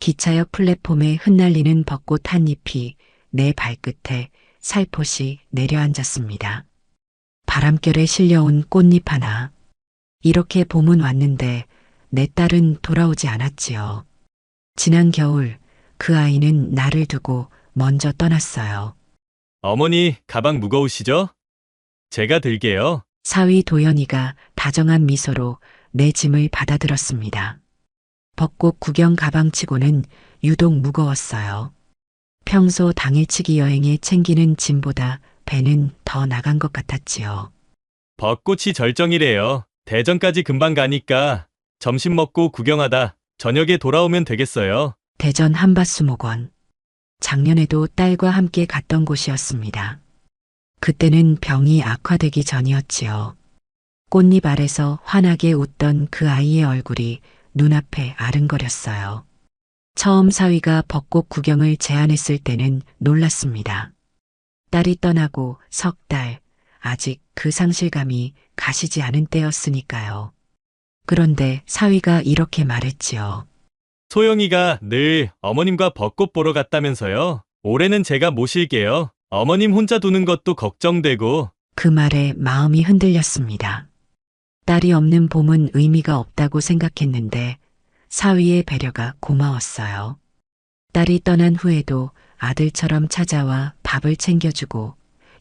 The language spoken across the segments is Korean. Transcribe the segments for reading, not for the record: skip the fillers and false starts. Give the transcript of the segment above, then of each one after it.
기차역 플랫폼에 흩날리는 벚꽃 한 잎이 내 발끝에 살포시 내려앉았습니다. 바람결에 실려온 꽃잎 하나. 이렇게 봄은 왔는데 내 딸은 돌아오지 않았지요. 지난 겨울 그 아이는 나를 두고 먼저 떠났어요. 어머니, 가방 무거우시죠? 제가 들게요. 사위 도연이가 다정한 미소로 내 짐을 받아들었습니다. 벚꽃 구경 가방치고는 유독 무거웠어요. 평소 당일치기 여행에 챙기는 짐보다 배는 더 나간 것 같았지요. 벚꽃이 절정이래요. 대전까지 금방 가니까 점심 먹고 구경하다 저녁에 돌아오면 되겠어요. 대전 한밭수목원. 작년에도 딸과 함께 갔던 곳이었습니다. 그때는 병이 악화되기 전이었지요. 꽃잎 아래서 환하게 웃던 그 아이의 얼굴이 눈앞에 아른거렸어요. 처음 사위가 벚꽃 구경을 제안했을 때는 놀랐습니다. 딸이 떠나고 석 달, 아직 그 상실감이 가시지 않은 때였으니까요. 그런데 사위가 이렇게 말했지요. 소영이가 늘 어머님과 벚꽃 보러 갔다면서요. 올해는 제가 모실게요. 어머님 혼자 두는 것도 걱정되고. 그 말에 마음이 흔들렸습니다. 딸이 없는 봄은 의미가 없다고 생각했는데 사위의 배려가 고마웠어요. 딸이 떠난 후에도 아들처럼 찾아와 밥을 챙겨주고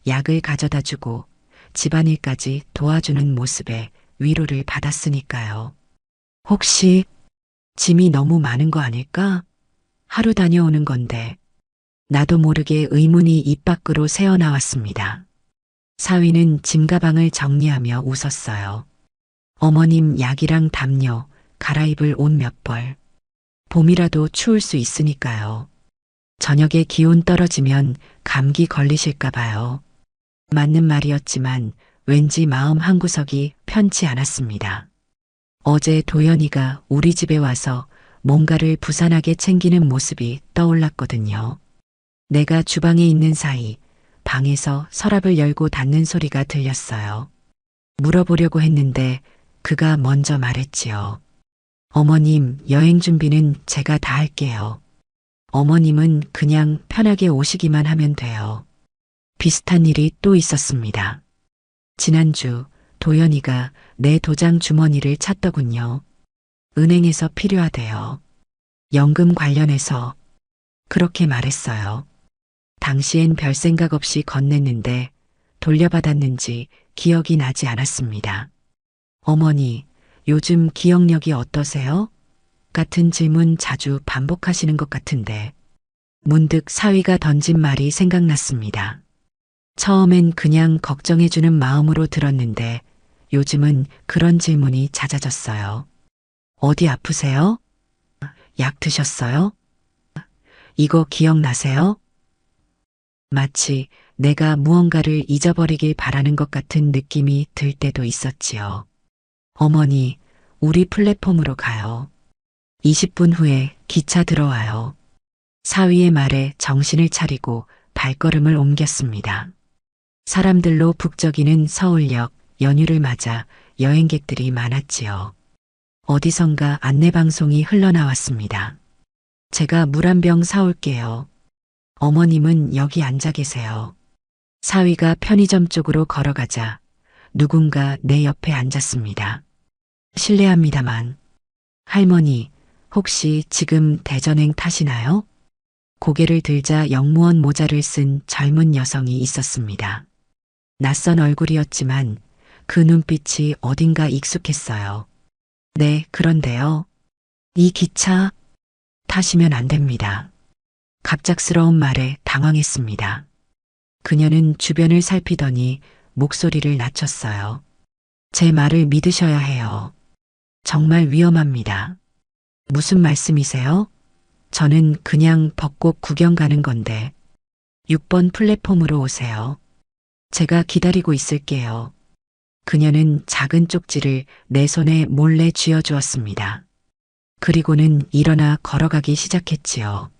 약을 가져다주고 집안일까지 도와주는 모습에 위로를 받았으니까요. 혹시 짐이 너무 많은 거 아닐까? 하루 다녀오는 건데 나도 모르게 의문이 입 밖으로 새어나왔습니다. 사위는 짐가방을 정리하며 웃었어요. 어머님 약이랑 담요, 갈아입을 옷 몇 벌. 봄이라도 추울 수 있으니까요. 저녁에 기온 떨어지면 감기 걸리실까 봐요. 맞는 말이었지만 왠지 마음 한구석이 편치 않았습니다. 어제 도연이가 우리 집에 와서 뭔가를 부산하게 챙기는 모습이 떠올랐거든요. 내가 주방에 있는 사이 방에서 서랍을 열고 닫는 소리가 들렸어요. 물어보려고 했는데 그가 먼저 말했지요. 어머님, 여행 준비는 제가 다 할게요. 어머님은 그냥 편하게 오시기만 하면 돼요. 비슷한 일이 또 있었습니다. 지난주 도연이가 내 도장 주머니를 찾더군요. 은행에서 필요하대요. 연금 관련해서 그렇게 말했어요. 당시엔 별 생각 없이 건넸는데 돌려받았는지 기억이 나지 않았습니다. 어머니, 요즘 기억력이 어떠세요? 같은 질문 자주 반복하시는 것 같은데 문득 사위가 던진 말이 생각났습니다. 처음엔 그냥 걱정해주는 마음으로 들었는데 요즘은 그런 질문이 잦아졌어요. 어디 아프세요? 약 드셨어요? 이거 기억나세요? 마치 내가 무언가를 잊어버리길 바라는 것 같은 느낌이 들 때도 있었지요. 어머니, 우리 플랫폼으로 가요. 20분 후에 기차 들어와요. 사위의 말에 정신을 차리고 발걸음을 옮겼습니다. 사람들로 북적이는 서울역 연휴를 맞아 여행객들이 많았지요. 어디선가 안내방송이 흘러나왔습니다. 제가 물 한 병 사올게요. 어머님은 여기 앉아 계세요. 사위가 편의점 쪽으로 걸어가자 누군가 내 옆에 앉았습니다. 실례합니다만 할머니 혹시 지금 대전행 타시나요? 고개를 들자 영무원 모자를 쓴 젊은 여성이 있었습니다. 낯선 얼굴이었지만 그 눈빛이 어딘가 익숙했어요. 네, 그런데요. 이 기차 타시면 안 됩니다. 갑작스러운 말에 당황했습니다. 그녀는 주변을 살피더니 목소리를 낮췄어요. 제 말을 믿으셔야 해요. 정말 위험합니다. 무슨 말씀이세요? 저는 그냥 벚꽃 구경 가는 건데 6번 플랫폼으로 오세요. 제가 기다리고 있을게요. 그녀는 작은 쪽지를 내 손에 몰래 쥐어주었습니다. 그리고는 일어나 걸어가기 시작했지요.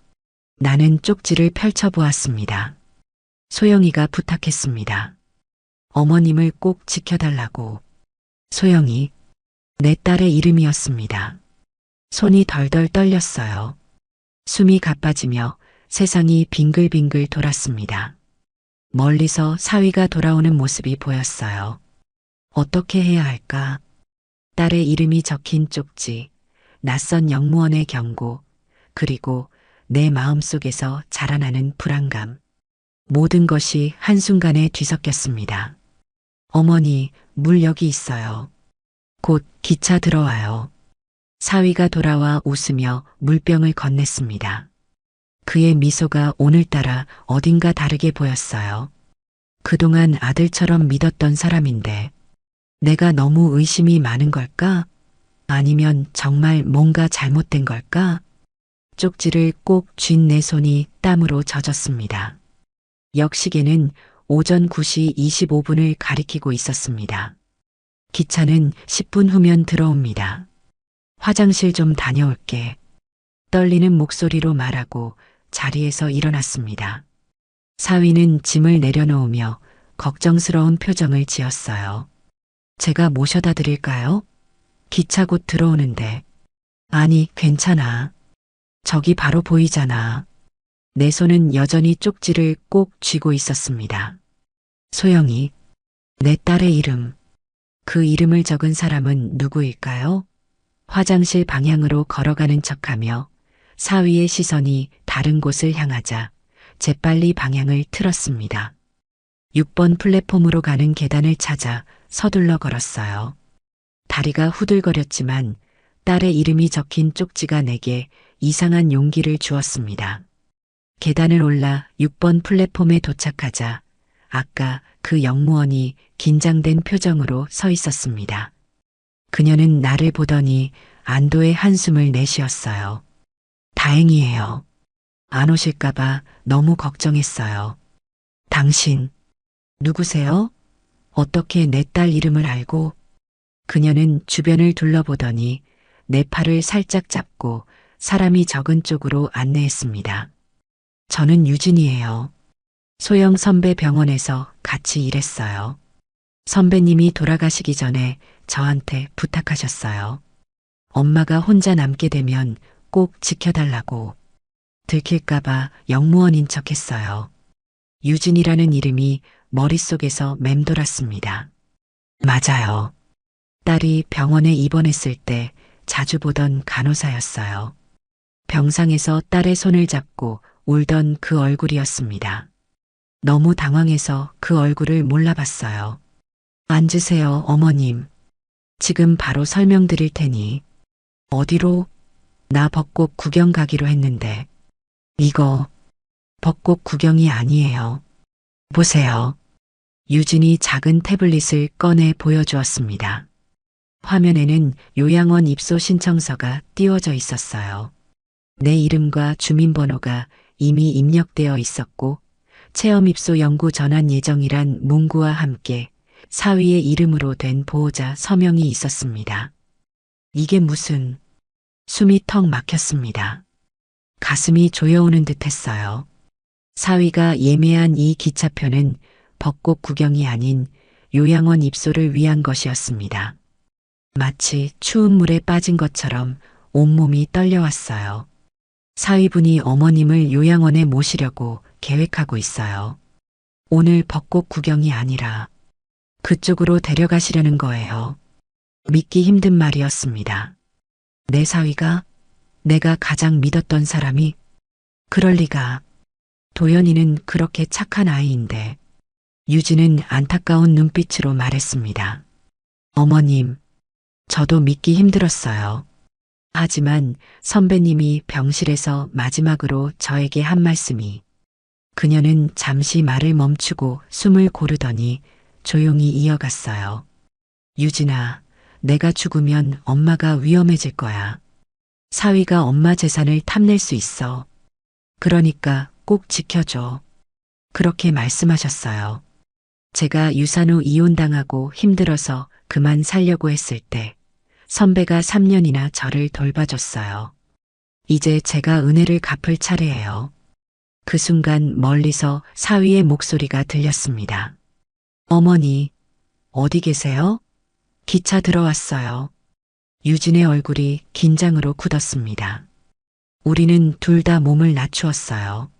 나는 쪽지를 펼쳐보았습니다. 소영이가 부탁했습니다. 어머님을 꼭 지켜달라고. 소영이, 내 딸의 이름이었습니다. 손이 덜덜 떨렸어요. 숨이 가빠지며 세상이 빙글빙글 돌았습니다. 멀리서 사위가 돌아오는 모습이 보였어요. 어떻게 해야 할까? 딸의 이름이 적힌 쪽지, 낯선 영무원의 경고, 그리고 내 마음속에서 자라나는 불안감. 모든 것이 한순간에 뒤섞였습니다. 어머니, 물 여기 있어요. 곧 기차 들어와요. 사위가 돌아와 웃으며 물병을 건넸습니다. 그의 미소가 오늘따라 어딘가 다르게 보였어요. 그동안 아들처럼 믿었던 사람인데 내가 너무 의심이 많은 걸까? 아니면 정말 뭔가 잘못된 걸까? 쪽지를 꼭 쥔 내 손이 땀으로 젖었습니다. 역시계는 오전 9시 25분을 가리키고 있었습니다. 기차는 10분 후면 들어옵니다. 화장실 좀 다녀올게. 떨리는 목소리로 말하고 자리에서 일어났습니다. 사위는 짐을 내려놓으며 걱정스러운 표정을 지었어요. 제가 모셔다 드릴까요? 기차 곧 들어오는데. 아니, 괜찮아. 저기 바로 보이잖아. 내 손은 여전히 쪽지를 꼭 쥐고 있었습니다. 소영이, 내 딸의 이름. 그 이름을 적은 사람은 누구일까요? 화장실 방향으로 걸어가는 척하며 사위의 시선이 다른 곳을 향하자 재빨리 방향을 틀었습니다. 6번 플랫폼으로 가는 계단을 찾아 서둘러 걸었어요. 다리가 후들거렸지만 딸의 이름이 적힌 쪽지가 내게 이상한 용기를 주었습니다. 계단을 올라 6번 플랫폼에 도착하자 아까 그 영무원이 긴장된 표정으로 서 있었습니다. 그녀는 나를 보더니 안도의 한숨을 내쉬었어요. 다행이에요. 안 오실까봐 너무 걱정했어요. 당신, 누구세요? 어떻게 내 딸 이름을 알고? 그녀는 주변을 둘러보더니 내 팔을 살짝 잡고 사람이 적은 쪽으로 안내했습니다. 저는 유진이에요. 소영 선배 병원에서 같이 일했어요. 선배님이 돌아가시기 전에 저한테 부탁하셨어요. 엄마가 혼자 남게 되면 꼭 지켜달라고. 들킬까봐 영무원인 척했어요. 유진이라는 이름이 머릿속에서 맴돌았습니다. 맞아요. 딸이 병원에 입원했을 때 자주 보던 간호사였어요. 병상에서 딸의 손을 잡고 울던 그 얼굴이었습니다. 너무 당황해서 그 얼굴을 몰라봤어요. 앉으세요, 어머님. 지금 바로 설명드릴 테니. 어디로? 나 벚꽃 구경 가기로 했는데. 이거 벚꽃 구경이 아니에요. 보세요. 유진이 작은 태블릿을 꺼내 보여주었습니다. 화면에는 요양원 입소 신청서가 띄워져 있었어요. 내 이름과 주민번호가 이미 입력되어 있었고 체험 입소 연구 전환 예정이란 문구와 함께 사위의 이름으로 된 보호자 서명이 있었습니다. 이게 무슨... 숨이 턱 막혔습니다. 가슴이 조여오는 듯 했어요. 사위가 예매한 이 기차표는 벚꽃 구경이 아닌 요양원 입소를 위한 것이었습니다. 마치 추운 물에 빠진 것처럼 온몸이 떨려왔어요. 사위분이 어머님을 요양원에 모시려고 계획하고 있어요. 오늘 벚꽃 구경이 아니라 그쪽으로 데려가시려는 거예요. 믿기 힘든 말이었습니다. 내 사위가 내가 가장 믿었던 사람이 그럴 리가. 도연이는 그렇게 착한 아이인데. 유진은 안타까운 눈빛으로 말했습니다. 어머님, 저도 믿기 힘들었어요. 하지만 선배님이 병실에서 마지막으로 저에게 한 말씀이. 그녀는 잠시 말을 멈추고 숨을 고르더니 조용히 이어갔어요. 유진아, 내가 죽으면 엄마가 위험해질 거야. 사위가 엄마 재산을 탐낼 수 있어. 그러니까 꼭 지켜줘. 그렇게 말씀하셨어요. 제가 유산 후 이혼당하고 힘들어서 그만 살려고 했을 때 선배가 3년이나 저를 돌봐줬어요. 이제 제가 은혜를 갚을 차례예요. 그 순간 멀리서 사위의 목소리가 들렸습니다. 어머니, 어디 계세요? 기차 들어왔어요. 유진의 얼굴이 긴장으로 굳었습니다. 우리는 둘 다 몸을 낮추었어요.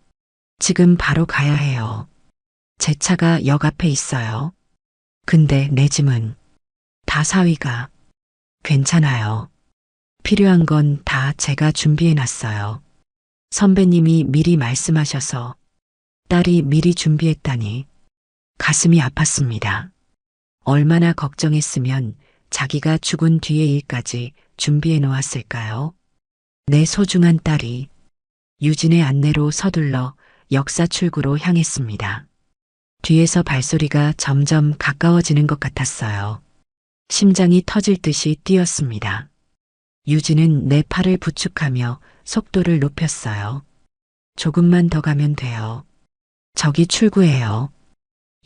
지금 바로 가야 해요. 제 차가 역 앞에 있어요. 근데 내 짐은 다 사위가. 괜찮아요. 필요한 건 다 제가 준비해 놨어요. 선배님이 미리 말씀하셔서 딸이 미리 준비했다니 가슴이 아팠습니다. 얼마나 걱정했으면 자기가 죽은 뒤의 일까지 준비해 놓았을까요? 내 소중한 딸이 유진의 안내로 서둘러 역사 출구로 향했습니다. 뒤에서 발소리가 점점 가까워지는 것 같았어요. 심장이 터질 듯이 뛰었습니다. 유진은 내 팔을 부축하며 속도를 높였어요. 조금만 더 가면 돼요. 저기 출구예요.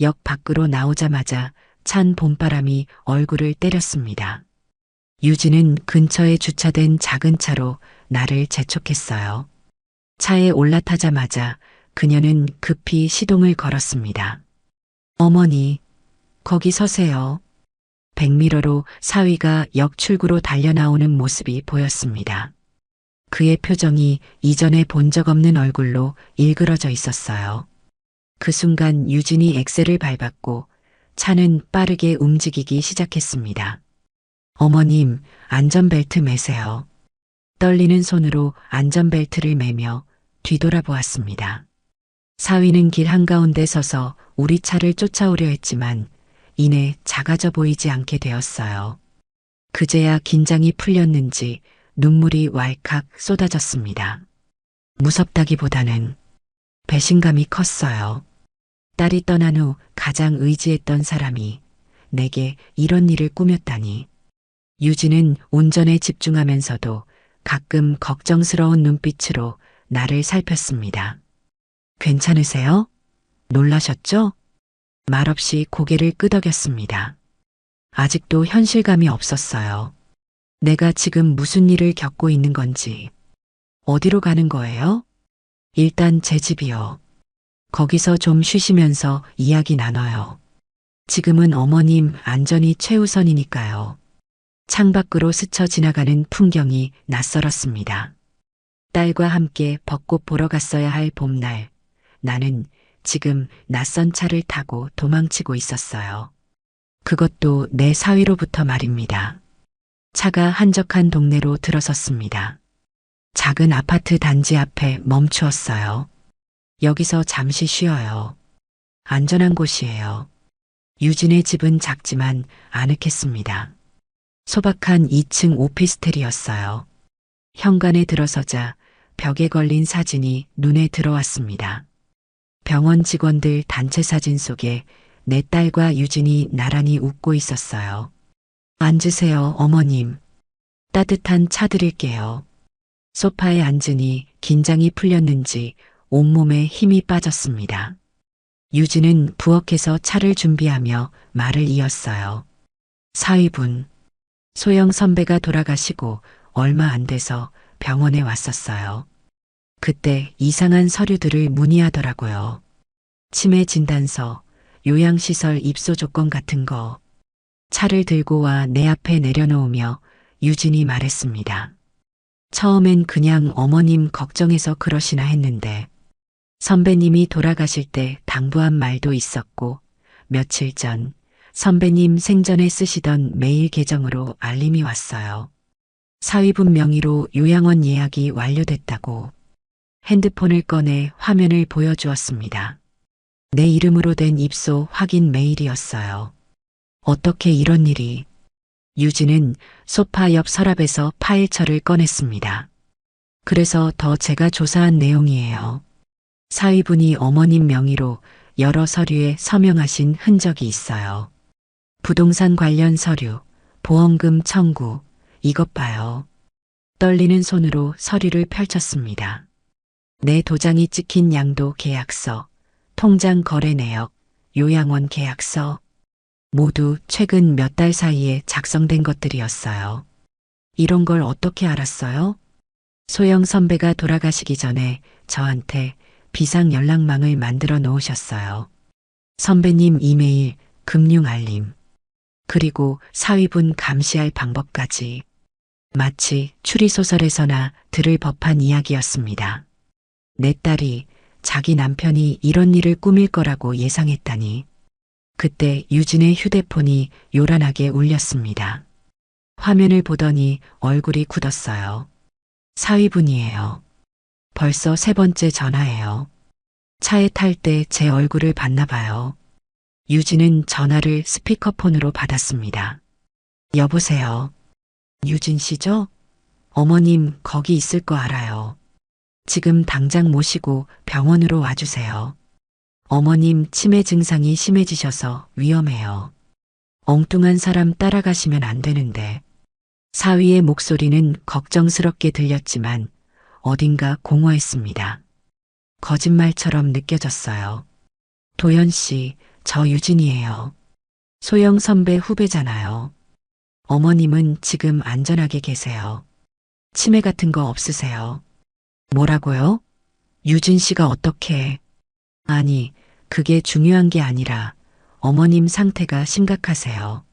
역 밖으로 나오자마자 찬 봄바람이 얼굴을 때렸습니다. 유진은 근처에 주차된 작은 차로 나를 재촉했어요. 차에 올라타자마자 그녀는 급히 시동을 걸었습니다. 어머니, 거기 서세요. 백미러로 사위가 역 출구로 달려나오는 모습이 보였습니다. 그의 표정이 이전에 본 적 없는 얼굴로 일그러져 있었어요. 그 순간 유진이 엑셀을 밟았고 차는 빠르게 움직이기 시작했습니다. 어머님, 안전벨트 매세요. 떨리는 손으로 안전벨트를 매며 뒤돌아보았습니다. 사위는 길 한가운데 서서 우리 차를 쫓아오려 했지만 이내 작아져 보이지 않게 되었어요. 그제야 긴장이 풀렸는지 눈물이 왈칵 쏟아졌습니다. 무섭다기보다는 배신감이 컸어요. 딸이 떠난 후 가장 의지했던 사람이 내게 이런 일을 꾸몄다니. 유진은 운전에 집중하면서도 가끔 걱정스러운 눈빛으로 나를 살폈습니다. 괜찮으세요? 놀라셨죠? 말없이 고개를 끄덕였습니다. 아직도 현실감이 없었어요. 내가 지금 무슨 일을 겪고 있는 건지. 어디로 가는 거예요? 일단 제 집이요. 거기서 좀 쉬시면서 이야기 나눠요. 지금은 어머님 안전이 최우선이니까요. 창밖으로 스쳐 지나가는 풍경이 낯설었습니다. 딸과 함께 벚꽃 보러 갔어야 할 봄날, 나는 지금 낯선 차를 타고 도망치고 있었어요. 그것도 내 사위로부터 말입니다. 차가 한적한 동네로 들어섰습니다. 작은 아파트 단지 앞에 멈추었어요. 여기서 잠시 쉬어요. 안전한 곳이에요. 유진의 집은 작지만 아늑했습니다. 소박한 2층 오피스텔이었어요. 현관에 들어서자 벽에 걸린 사진이 눈에 들어왔습니다. 병원 직원들 단체 사진 속에 내 딸과 유진이 나란히 웃고 있었어요. 앉으세요, 어머님. 따뜻한 차 드릴게요. 소파에 앉으니 긴장이 풀렸는지 온몸에 힘이 빠졌습니다. 유진은 부엌에서 차를 준비하며 말을 이었어요. 사위분, 소영 선배가 돌아가시고 얼마 안 돼서 병원에 왔었어요. 그때 이상한 서류들을 문의하더라고요. 치매 진단서, 요양시설 입소 조건 같은 거. 차를 들고 와 내 앞에 내려놓으며 유진이 말했습니다. 처음엔 그냥 어머님 걱정해서 그러시나 했는데 선배님이 돌아가실 때 당부한 말도 있었고 며칠 전 선배님 생전에 쓰시던 메일 계정으로 알림이 왔어요. 사위분 명의로 요양원 예약이 완료됐다고. 핸드폰을 꺼내 화면을 보여주었습니다. 내 이름으로 된 입소 확인 메일이었어요. 어떻게 이런 일이. 유진은 소파 옆 서랍에서 파일철을 꺼냈습니다. 그래서 더 제가 조사한 내용이에요. 사위분이 어머님 명의로 여러 서류에 서명하신 흔적이 있어요. 부동산 관련 서류, 보험금 청구, 이것 봐요. 떨리는 손으로 서류를 펼쳤습니다. 내 도장이 찍힌 양도 계약서, 통장 거래 내역, 요양원 계약서, 모두 최근 몇 달 사이에 작성된 것들이었어요. 이런 걸 어떻게 알았어요? 소영 선배가 돌아가시기 전에 저한테 비상 연락망을 만들어 놓으셨어요. 선배님 이메일, 금융 알림, 그리고 사위분 감시할 방법까지. 마치 추리소설에서나 들을 법한 이야기였습니다. 내 딸이 자기 남편이 이런 일을 꾸밀 거라고 예상했다니. 그때 유진의 휴대폰이 요란하게 울렸습니다. 화면을 보더니 얼굴이 굳었어요. 사위분이에요. 벌써 세 번째 전화예요. 차에 탈 때 제 얼굴을 봤나 봐요. 유진은 전화를 스피커폰으로 받았습니다. 여보세요. 유진 씨죠? 어머님 거기 있을 거 알아요. 지금 당장 모시고 병원으로 와주세요. 어머님 치매 증상이 심해지셔서 위험해요. 엉뚱한 사람 따라가시면 안 되는데. 사위의 목소리는 걱정스럽게 들렸지만 어딘가 공허했습니다. 거짓말처럼 느껴졌어요. 도연 씨, 저 유진이에요. 소영 선배 후배잖아요. 어머님은 지금 안전하게 계세요. 치매 같은 거 없으세요. 뭐라고요? 유진 씨가 어떻게? 아니, 그게 중요한 게 아니라 어머님 상태가 심각하세요.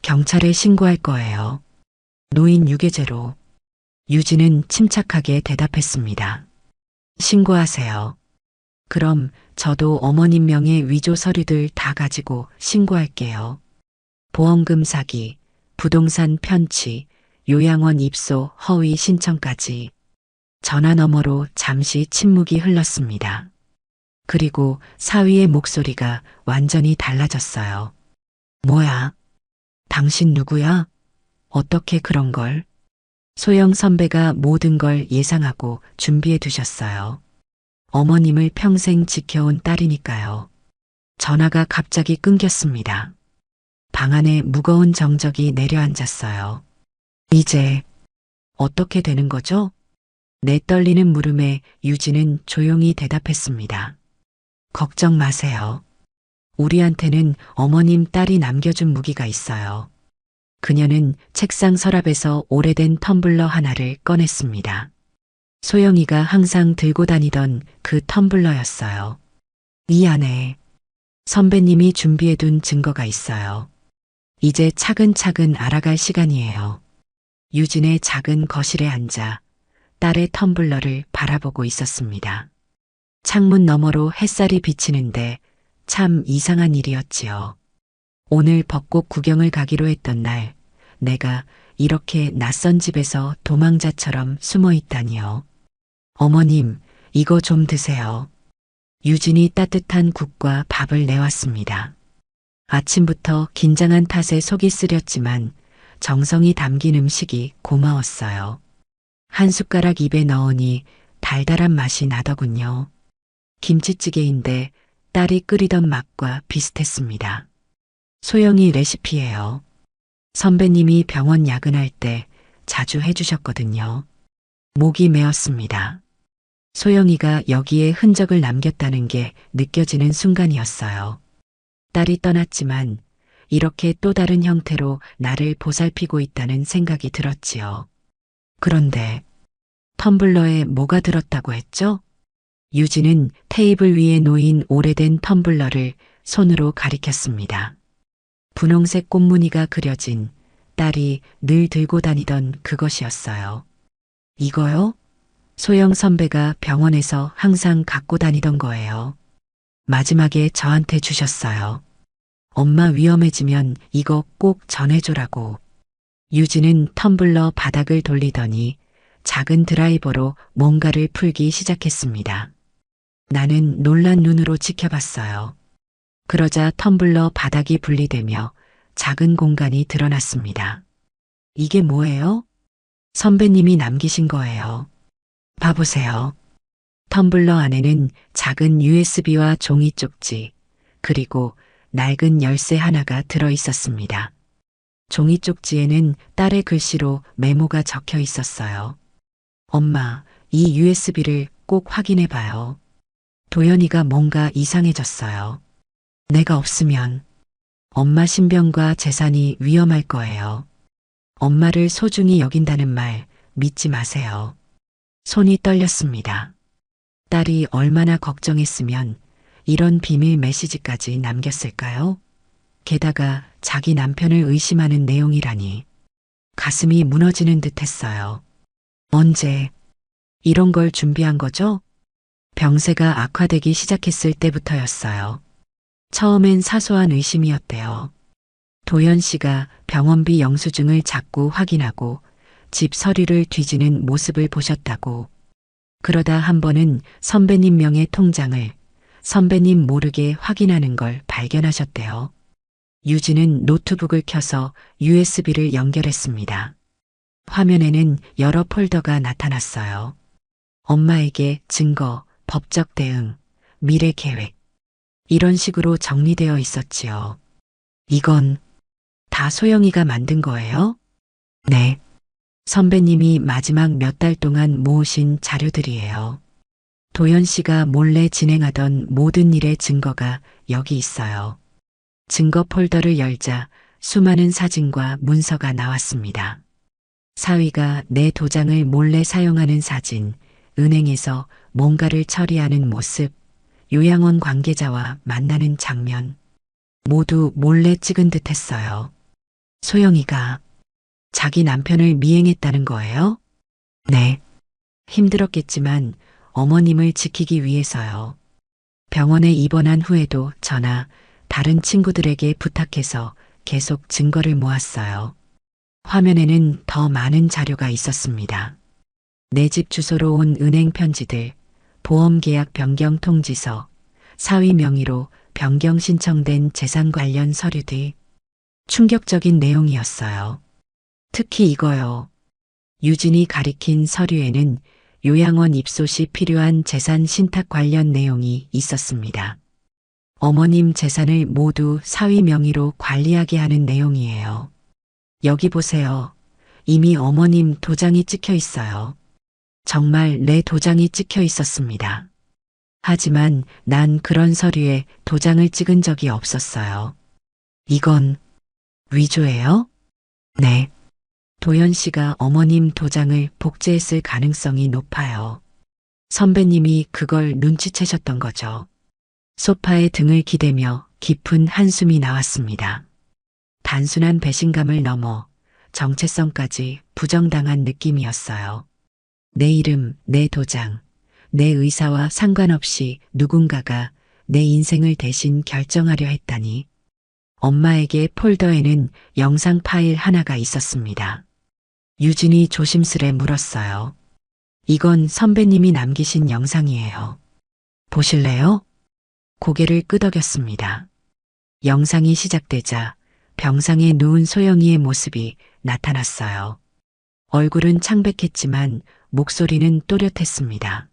경찰에 신고할 거예요. 노인 유괴죄로. 유진은 침착하게 대답했습니다. 신고하세요. 그럼 저도 어머님 명의 위조 서류들 다 가지고 신고할게요. 보험금 사기, 부동산 편취, 요양원 입소 허위 신청까지. 전화 너머로 잠시 침묵이 흘렀습니다. 그리고 사위의 목소리가 완전히 달라졌어요. 뭐야? 당신 누구야? 어떻게 그런 걸? 소영 선배가 모든 걸 예상하고 준비해 두셨어요. 어머님을 평생 지켜온 딸이니까요. 전화가 갑자기 끊겼습니다. 방 안에 무거운 정적이 내려앉았어요. 이제 어떻게 되는 거죠? 내 떨리는 물음에 유진은 조용히 대답했습니다. 걱정 마세요. 우리한테는 어머님 딸이 남겨준 무기가 있어요. 그녀는 책상 서랍에서 오래된 텀블러 하나를 꺼냈습니다. 소영이가 항상 들고 다니던 그 텀블러였어요. 이 안에 선배님이 준비해둔 증거가 있어요. 이제 차근차근 알아갈 시간이에요. 유진의 작은 거실에 앉아 딸의 텀블러를 바라보고 있었습니다. 창문 너머로 햇살이 비치는데 참 이상한 일이었지요. 오늘 벚꽃 구경을 가기로 했던 날, 내가 이렇게 낯선 집에서 도망자처럼 숨어 있다니요. 어머님, 이거 좀 드세요. 유진이 따뜻한 국과 밥을 내왔습니다. 아침부터 긴장한 탓에 속이 쓰렸지만 정성이 담긴 음식이 고마웠어요. 한 숟가락 입에 넣으니 달달한 맛이 나더군요. 김치찌개인데 딸이 끓이던 맛과 비슷했습니다. 소영이 레시피예요. 선배님이 병원 야근할 때 자주 해주셨거든요. 목이 메었습니다. 소영이가 여기에 흔적을 남겼다는 게 느껴지는 순간이었어요. 딸이 떠났지만 이렇게 또 다른 형태로 나를 보살피고 있다는 생각이 들었지요. 그런데 텀블러에 뭐가 들었다고 했죠? 유진은 테이블 위에 놓인 오래된 텀블러를 손으로 가리켰습니다. 분홍색 꽃무늬가 그려진 딸이 늘 들고 다니던 그것이었어요. 이거요? 소영 선배가 병원에서 항상 갖고 다니던 거예요. 마지막에 저한테 주셨어요. 엄마 위험해지면 이거 꼭 전해줘라고. 유진은 텀블러 바닥을 돌리더니 작은 드라이버로 뭔가를 풀기 시작했습니다. 나는 놀란 눈으로 지켜봤어요. 그러자 텀블러 바닥이 분리되며 작은 공간이 드러났습니다. 이게 뭐예요? 선배님이 남기신 거예요. 봐보세요. 텀블러 안에는 작은 USB와 종이 쪽지, 그리고 낡은 열쇠 하나가 들어 있었습니다. 종이 쪽지에는 딸의 글씨로 메모가 적혀 있었어요. 엄마, 이 USB를 꼭 확인해 봐요. 도연이가 뭔가 이상해졌어요. 내가 없으면 엄마 신병과 재산이 위험할 거예요. 엄마를 소중히 여긴다는 말 믿지 마세요. 손이 떨렸습니다. 딸이 얼마나 걱정했으면 이런 비밀 메시지까지 남겼을까요? 게다가 자기 남편을 의심하는 내용이라니. 가슴이 무너지는 듯 했어요. 언제 이런 걸 준비한 거죠? 병세가 악화되기 시작했을 때부터였어요. 처음엔 사소한 의심이었대요. 도연 씨가 병원비 영수증을 자꾸 확인하고 집 서류를 뒤지는 모습을 보셨다고. 그러다 한 번은 선배님 명의 통장을 선배님 모르게 확인하는 걸 발견하셨대요. 유진은 노트북을 켜서 USB를 연결했습니다. 화면에는 여러 폴더가 나타났어요. 엄마에게 증거, 법적 대응, 미래 계획. 이런 식으로 정리되어 있었지요. 이건 다 소영이가 만든 거예요? 네. 선배님이 마지막 몇 달 동안 모으신 자료들이에요. 도연 씨가 몰래 진행하던 모든 일의 증거가 여기 있어요. 증거 폴더를 열자 수많은 사진과 문서가 나왔습니다. 사위가 내 도장을 몰래 사용하는 사진, 은행에서 뭔가를 처리하는 모습, 요양원 관계자와 만나는 장면, 모두 몰래 찍은 듯 했어요. 소영이가 자기 남편을 미행했다는 거예요? 네. 힘들었겠지만 어머님을 지키기 위해서요. 병원에 입원한 후에도 저나 다른 친구들에게 부탁해서 계속 증거를 모았어요. 화면에는 더 많은 자료가 있었습니다. 내 집 주소로 온 은행 편지들, 보험계약 변경 통지서, 사위 명의로 변경 신청된 재산 관련 서류들. 충격적인 내용이었어요. 특히 이거요. 유진이 가리킨 서류에는 요양원 입소 시 필요한 재산 신탁 관련 내용이 있었습니다. 어머님 재산을 모두 사위 명의로 관리하게 하는 내용이에요. 여기 보세요. 이미 어머님 도장이 찍혀 있어요. 정말 내 도장이 찍혀 있었습니다. 하지만 난 그런 서류에 도장을 찍은 적이 없었어요. 이건 위조예요? 네. 도연 씨가 어머님 도장을 복제했을 가능성이 높아요. 선배님이 그걸 눈치채셨던 거죠. 소파에 등을 기대며 깊은 한숨이 나왔습니다. 단순한 배신감을 넘어 정체성까지 부정당한 느낌이었어요. 내 이름, 내 도장, 내 의사와 상관없이 누군가가 내 인생을 대신 결정하려 했다니. 엄마에게 폴더에는 영상 파일 하나가 있었습니다. 유진이 조심스레 물었어요. 이건 선배님이 남기신 영상이에요. 보실래요? 고개를 끄덕였습니다. 영상이 시작되자 병상에 누운 소영이의 모습이 나타났어요. 얼굴은 창백했지만 목소리는 또렷했습니다.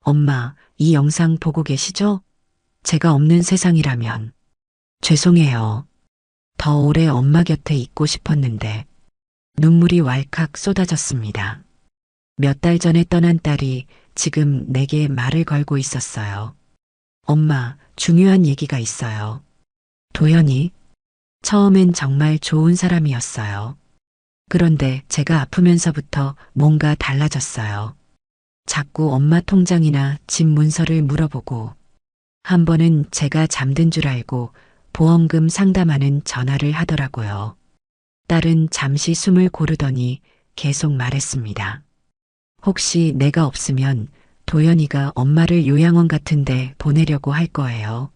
엄마, 이 영상 보고 계시죠? 제가 없는 세상이라면. 죄송해요. 더 오래 엄마 곁에 있고 싶었는데. 눈물이 왈칵 쏟아졌습니다. 몇 달 전에 떠난 딸이 지금 내게 말을 걸고 있었어요. 엄마, 중요한 얘기가 있어요. 도연이? 처음엔 정말 좋은 사람이었어요. 그런데 제가 아프면서부터 뭔가 달라졌어요. 자꾸 엄마 통장이나 집 문서를 물어보고, 한 번은 제가 잠든 줄 알고 보험금 상담하는 전화를 하더라고요. 딸은 잠시 숨을 고르더니 계속 말했습니다. 혹시 내가 없으면 도연이가 엄마를 요양원 같은데 보내려고 할 거예요.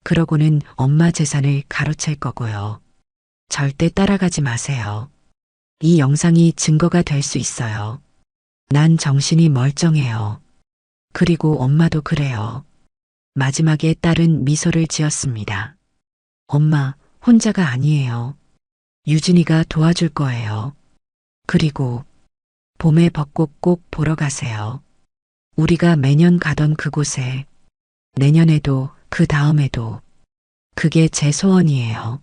그러고는 엄마 재산을 가로챌 거고요. 절대 따라가지 마세요. 이 영상이 증거가 될 수 있어요. 난 정신이 멀쩡해요. 그리고 엄마도 그래요. 마지막에 딸은 미소를 지었습니다. 엄마, 혼자가 아니에요. 유진이가 도와줄 거예요. 그리고 봄에 벚꽃 꼭 보러 가세요. 우리가 매년 가던 그곳에 내년에도 그 다음에도 그게 제 소원이에요.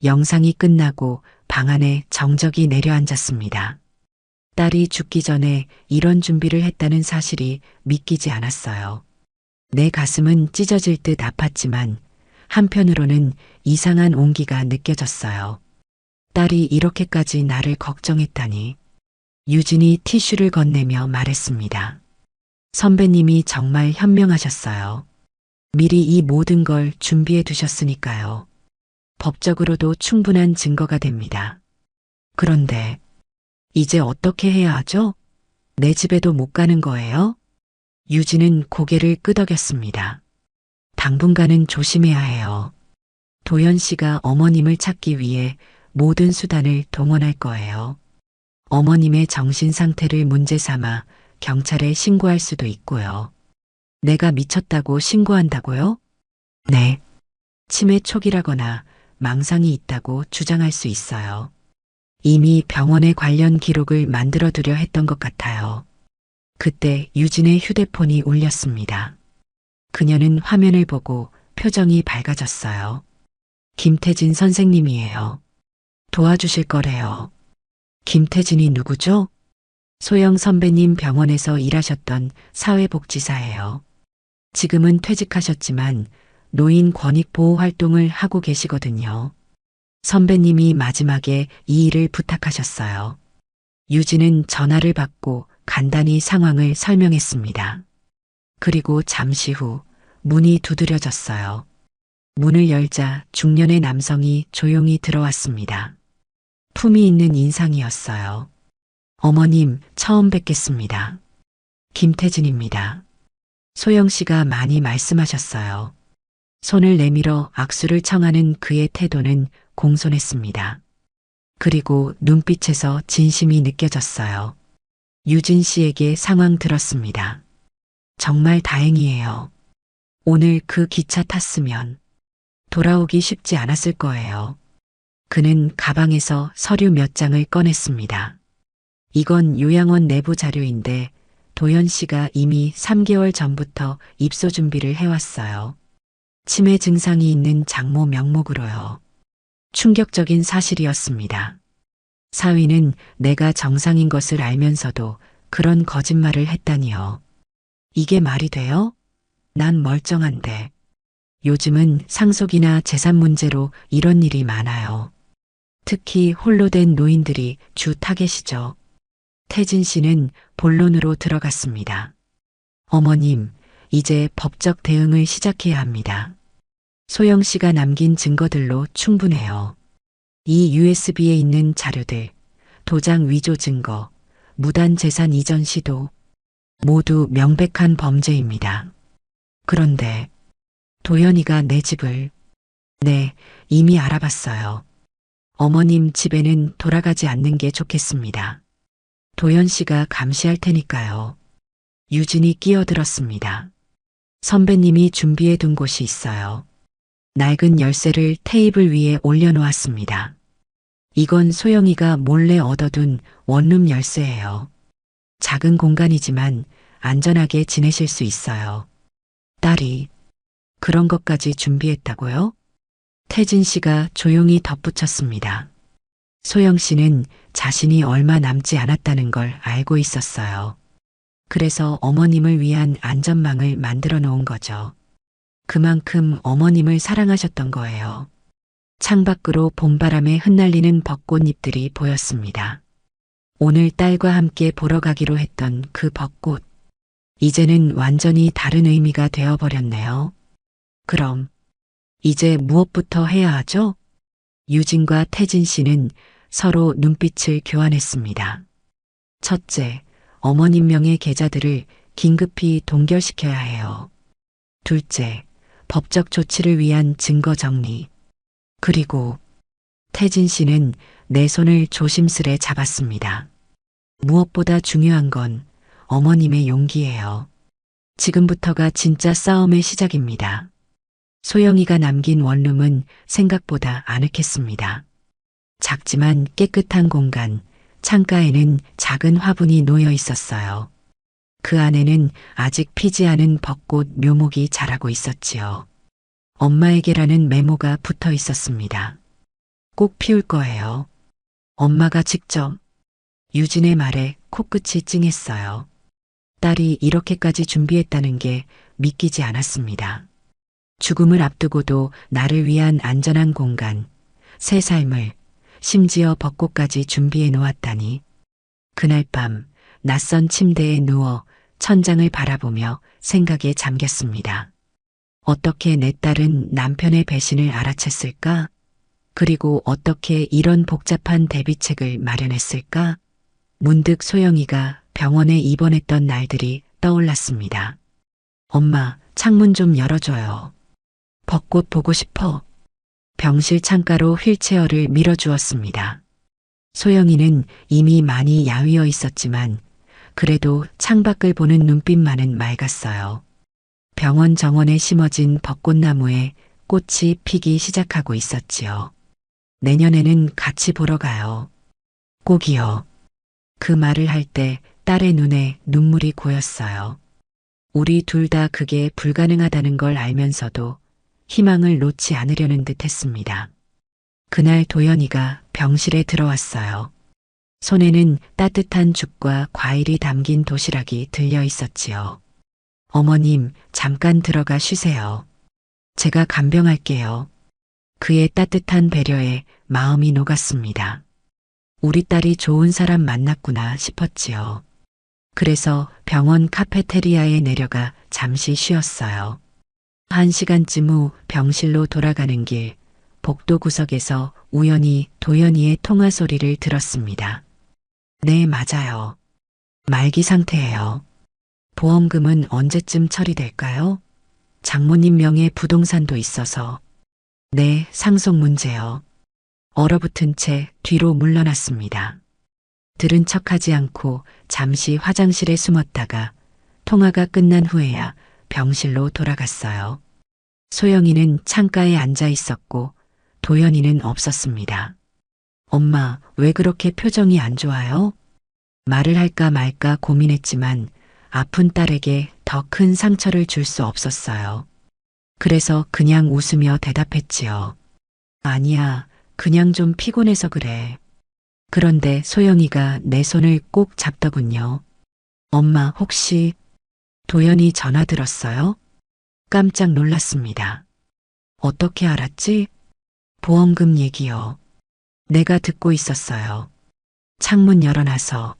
영상이 끝나고 방 안에 정적이 내려앉았습니다. 딸이 죽기 전에 이런 준비를 했다는 사실이 믿기지 않았어요. 내 가슴은 찢어질 듯 아팠지만 한편으로는 이상한 온기가 느껴졌어요. 딸이 이렇게까지 나를 걱정했다니. 유진이 티슈를 건네며 말했습니다. 선배님이 정말 현명하셨어요. 미리 이 모든 걸 준비해 두셨으니까요. 법적으로도 충분한 증거가 됩니다. 그런데 이제 어떻게 해야 하죠? 내 집에도 못 가는 거예요? 유진은 고개를 끄덕였습니다. 당분간은 조심해야 해요. 도연 씨가 어머님을 찾기 위해 모든 수단을 동원할 거예요. 어머님의 정신 상태를 문제 삼아 경찰에 신고할 수도 있고요. 내가 미쳤다고 신고한다고요? 네. 치매 초기라거나 망상이 있다고 주장할 수 있어요. 이미 병원에 관련 기록을 만들어 두려 했던 것 같아요. 그때 유진의 휴대폰이 울렸습니다. 그녀는 화면을 보고 표정이 밝아졌어요. 김태진 선생님이에요. 도와주실 거래요. 김태진이 누구죠? 소영 선배님 병원에서 일하셨던 사회복지사예요. 지금은 퇴직하셨지만 노인 권익 보호 활동을 하고 계시거든요. 선배님이 마지막에 이 일을 부탁하셨어요. 유진은 전화를 받고 간단히 상황을 설명했습니다. 그리고 잠시 후 문이 두드려졌어요. 문을 열자 중년의 남성이 조용히 들어왔습니다. 품이 있는 인상이었어요. 어머님, 처음 뵙겠습니다. 김태진입니다. 소영 씨가 많이 말씀하셨어요. 손을 내밀어 악수를 청하는 그의 태도는 공손했습니다. 그리고 눈빛에서 진심이 느껴졌어요. 유진 씨에게 상황 들었습니다. 정말 다행이에요. 오늘 그 기차 탔으면 돌아오기 쉽지 않았을 거예요. 그는 가방에서 서류 몇 장을 꺼냈습니다. 이건 요양원 내부 자료인데 도연 씨가 이미 3개월 전부터 입소 준비를 해왔어요. 치매 증상이 있는 장모 명목으로요. 충격적인 사실이었습니다. 사위는 내가 정상인 것을 알면서도 그런 거짓말을 했다니요. 이게 말이 돼요? 난 멀쩡한데. 요즘은 상속이나 재산 문제로 이런 일이 많아요. 특히 홀로 된 노인들이 주 타겟이죠. 태진 씨는 본론으로 들어갔습니다. 어머님, 이제 법적 대응을 시작해야 합니다. 소영 씨가 남긴 증거들로 충분해요. 이 USB에 있는 자료들, 도장 위조 증거, 무단 재산 이전 시도, 모두 명백한 범죄입니다. 그런데 도연이가 내 집을, 네, 이미 알아봤어요. 어머님 집에는 돌아가지 않는 게 좋겠습니다. 도연 씨가 감시할 테니까요. 유진이 끼어들었습니다. 선배님이 준비해 둔 곳이 있어요. 낡은 열쇠를 테이블 위에 올려놓았습니다. 이건 소영이가 몰래 얻어둔 원룸 열쇠예요. 작은 공간이지만 안전하게 지내실 수 있어요. 딸이 그런 것까지 준비했다고요? 태진 씨가 조용히 덧붙였습니다. 소영 씨는 자신이 얼마 남지 않았다는 걸 알고 있었어요. 그래서 어머님을 위한 안전망을 만들어 놓은 거죠. 그만큼 어머님을 사랑하셨던 거예요. 창밖으로 봄바람에 흩날리는 벚꽃잎들이 보였습니다. 오늘 딸과 함께 보러 가기로 했던 그 벚꽃. 이제는 완전히 다른 의미가 되어버렸네요. 그럼 이제 무엇부터 해야 하죠? 유진과 태진 씨는 서로 눈빛을 교환했습니다. 첫째, 어머님 명의 계좌들을 긴급히 동결시켜야 해요. 둘째, 법적 조치를 위한 증거 정리. 그리고 태진 씨는 내 손을 조심스레 잡았습니다. 무엇보다 중요한 건 어머님의 용기예요. 지금부터가 진짜 싸움의 시작입니다. 소영이가 남긴 원룸은 생각보다 아늑했습니다. 작지만 깨끗한 공간, 창가에는 작은 화분이 놓여 있었어요. 그 안에는 아직 피지 않은 벚꽃 묘목이 자라고 있었지요. 엄마에게라는 메모가 붙어 있었습니다. 꼭 피울 거예요. 엄마가 직접. 유진의 말에 코끝이 찡했어요. 딸이 이렇게까지 준비했다는 게 믿기지 않았습니다. 죽음을 앞두고도 나를 위한 안전한 공간, 새 삶을, 심지어 벚꽃까지 준비해 놓았다니. 그날 밤 낯선 침대에 누워 천장을 바라보며 생각에 잠겼습니다. 어떻게 내 딸은 남편의 배신을 알아챘을까? 그리고 어떻게 이런 복잡한 대비책을 마련했을까? 문득 소영이가 병원에 입원했던 날들이 떠올랐습니다. 엄마, 창문 좀 열어줘요. 벚꽃 보고 싶어. 병실 창가로 휠체어를 밀어주었습니다. 소영이는 이미 많이 야위어 있었지만 그래도 창밖을 보는 눈빛만은 맑았어요. 병원 정원에 심어진 벚꽃나무에 꽃이 피기 시작하고 있었지요. 내년에는 같이 보러 가요. 꼭이요. 그 말을 할 때 딸의 눈에 눈물이 고였어요. 우리 둘 다 그게 불가능하다는 걸 알면서도 희망을 놓지 않으려는 듯 했습니다. 그날 도연이가 병실에 들어왔어요. 손에는 따뜻한 죽과 과일이 담긴 도시락이 들려 있었지요. 어머님, 잠깐 들어가 쉬세요. 제가 간병할게요. 그의 따뜻한 배려에 마음이 녹았습니다. 우리 딸이 좋은 사람 만났구나 싶었지요. 그래서 병원 카페테리아에 내려가 잠시 쉬었어요. 1시간쯤 후 병실로 돌아가는 길, 복도 구석에서 우연히 도연이의 통화 소리를 들었습니다. 네, 맞아요. 말기 상태예요. 보험금은 언제쯤 처리될까요? 장모님 명의 부동산도 있어서. 네, 상속 문제요. 얼어붙은 채 뒤로 물러났습니다. 들은 척하지 않고 잠시 화장실에 숨었다가 통화가 끝난 후에야 병실로 돌아갔어요. 소영이는 창가에 앉아 있었고 도연이는 없었습니다. 엄마, 왜 그렇게 표정이 안 좋아요? 말을 할까 말까 고민했지만 아픈 딸에게 더 큰 상처를 줄 수 없었어요. 그래서 그냥 웃으며 대답했지요. 아니야, 그냥 좀 피곤해서 그래. 그런데 소영이가 내 손을 꼭 잡더군요. 엄마, 혹시 도연이 전화 들었어요? 깜짝 놀랐습니다. 어떻게 알았지? 보험금 얘기요. 내가 듣고 있었어요. 창문 열어놔서.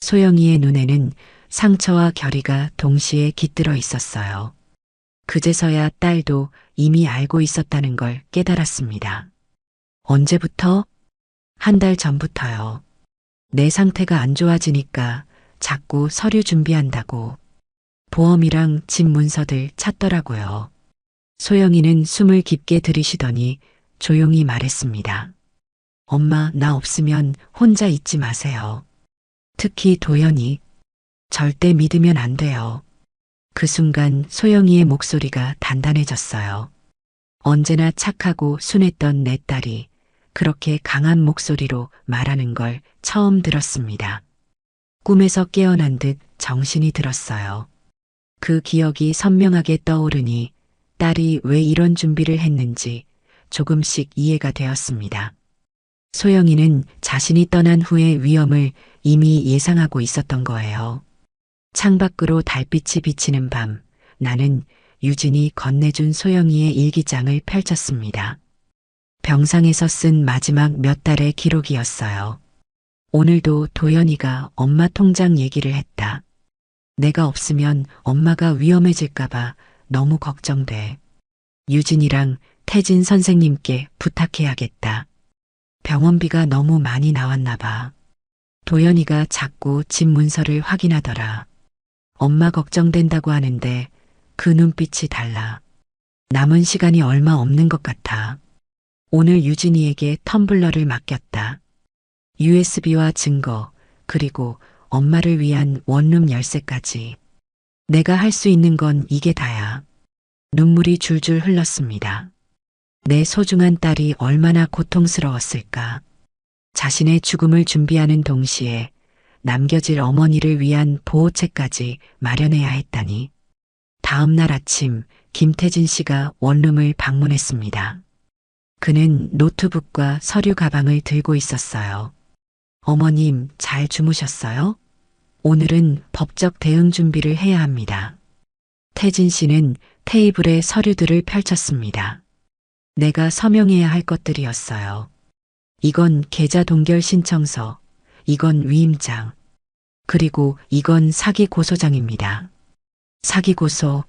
소영이의 눈에는 상처와 결의가 동시에 깃들어 있었어요. 그제서야 딸도 이미 알고 있었다는 걸 깨달았습니다. 언제부터? 1달 전부터요. 내 상태가 안 좋아지니까 자꾸 서류 준비한다고. 보험이랑 집 문서들 찾더라고요. 소영이는 숨을 깊게 들이쉬더니 조용히 말했습니다. 엄마, 나 없으면 혼자 있지 마세요. 특히 도연이. 절대 믿으면 안 돼요. 그 순간 소영이의 목소리가 단단해졌어요. 언제나 착하고 순했던 내 딸이 그렇게 강한 목소리로 말하는 걸 처음 들었습니다. 꿈에서 깨어난 듯 정신이 들었어요. 그 기억이 선명하게 떠오르니 딸이 왜 이런 준비를 했는지 조금씩 이해가 되었습니다. 소영이는 자신이 떠난 후의 위험을 이미 예상하고 있었던 거예요. 창밖으로 달빛이 비치는 밤, 나는 유진이 건네준 소영이의 일기장을 펼쳤습니다. 병상에서 쓴 마지막 몇 달의 기록이었어요. 오늘도 도연이가 엄마 통장 얘기를 했다. 내가 없으면 엄마가 위험해질까봐 너무 걱정돼. 유진이랑 태진 선생님께 부탁해야겠다. 병원비가 너무 많이 나왔나 봐. 도연이가 자꾸 집 문서를 확인하더라. 엄마 걱정된다고 하는데 그 눈빛이 달라. 남은 시간이 얼마 없는 것 같아. 오늘 유진이에게 텀블러를 맡겼다. USB와 증거, 그리고 엄마를 위한 원룸 열쇠까지. 내가 할 수 있는 건 이게 다야. 눈물이 줄줄 흘렀습니다. 내 소중한 딸이 얼마나 고통스러웠을까. 자신의 죽음을 준비하는 동시에 남겨질 어머니를 위한 보호책까지 마련해야 했다니. 다음 날 아침 김태진 씨가 원룸을 방문했습니다. 그는 노트북과 서류 가방을 들고 있었어요. 어머님, 잘 주무셨어요? 오늘은 법적 대응 준비를 해야 합니다. 태진 씨는 테이블에 서류들을 펼쳤습니다. 내가 서명해야 할 것들이었어요. 이건 계좌 동결 신청서, 이건 위임장, 그리고 이건 사기 고소장입니다. 사기 고소.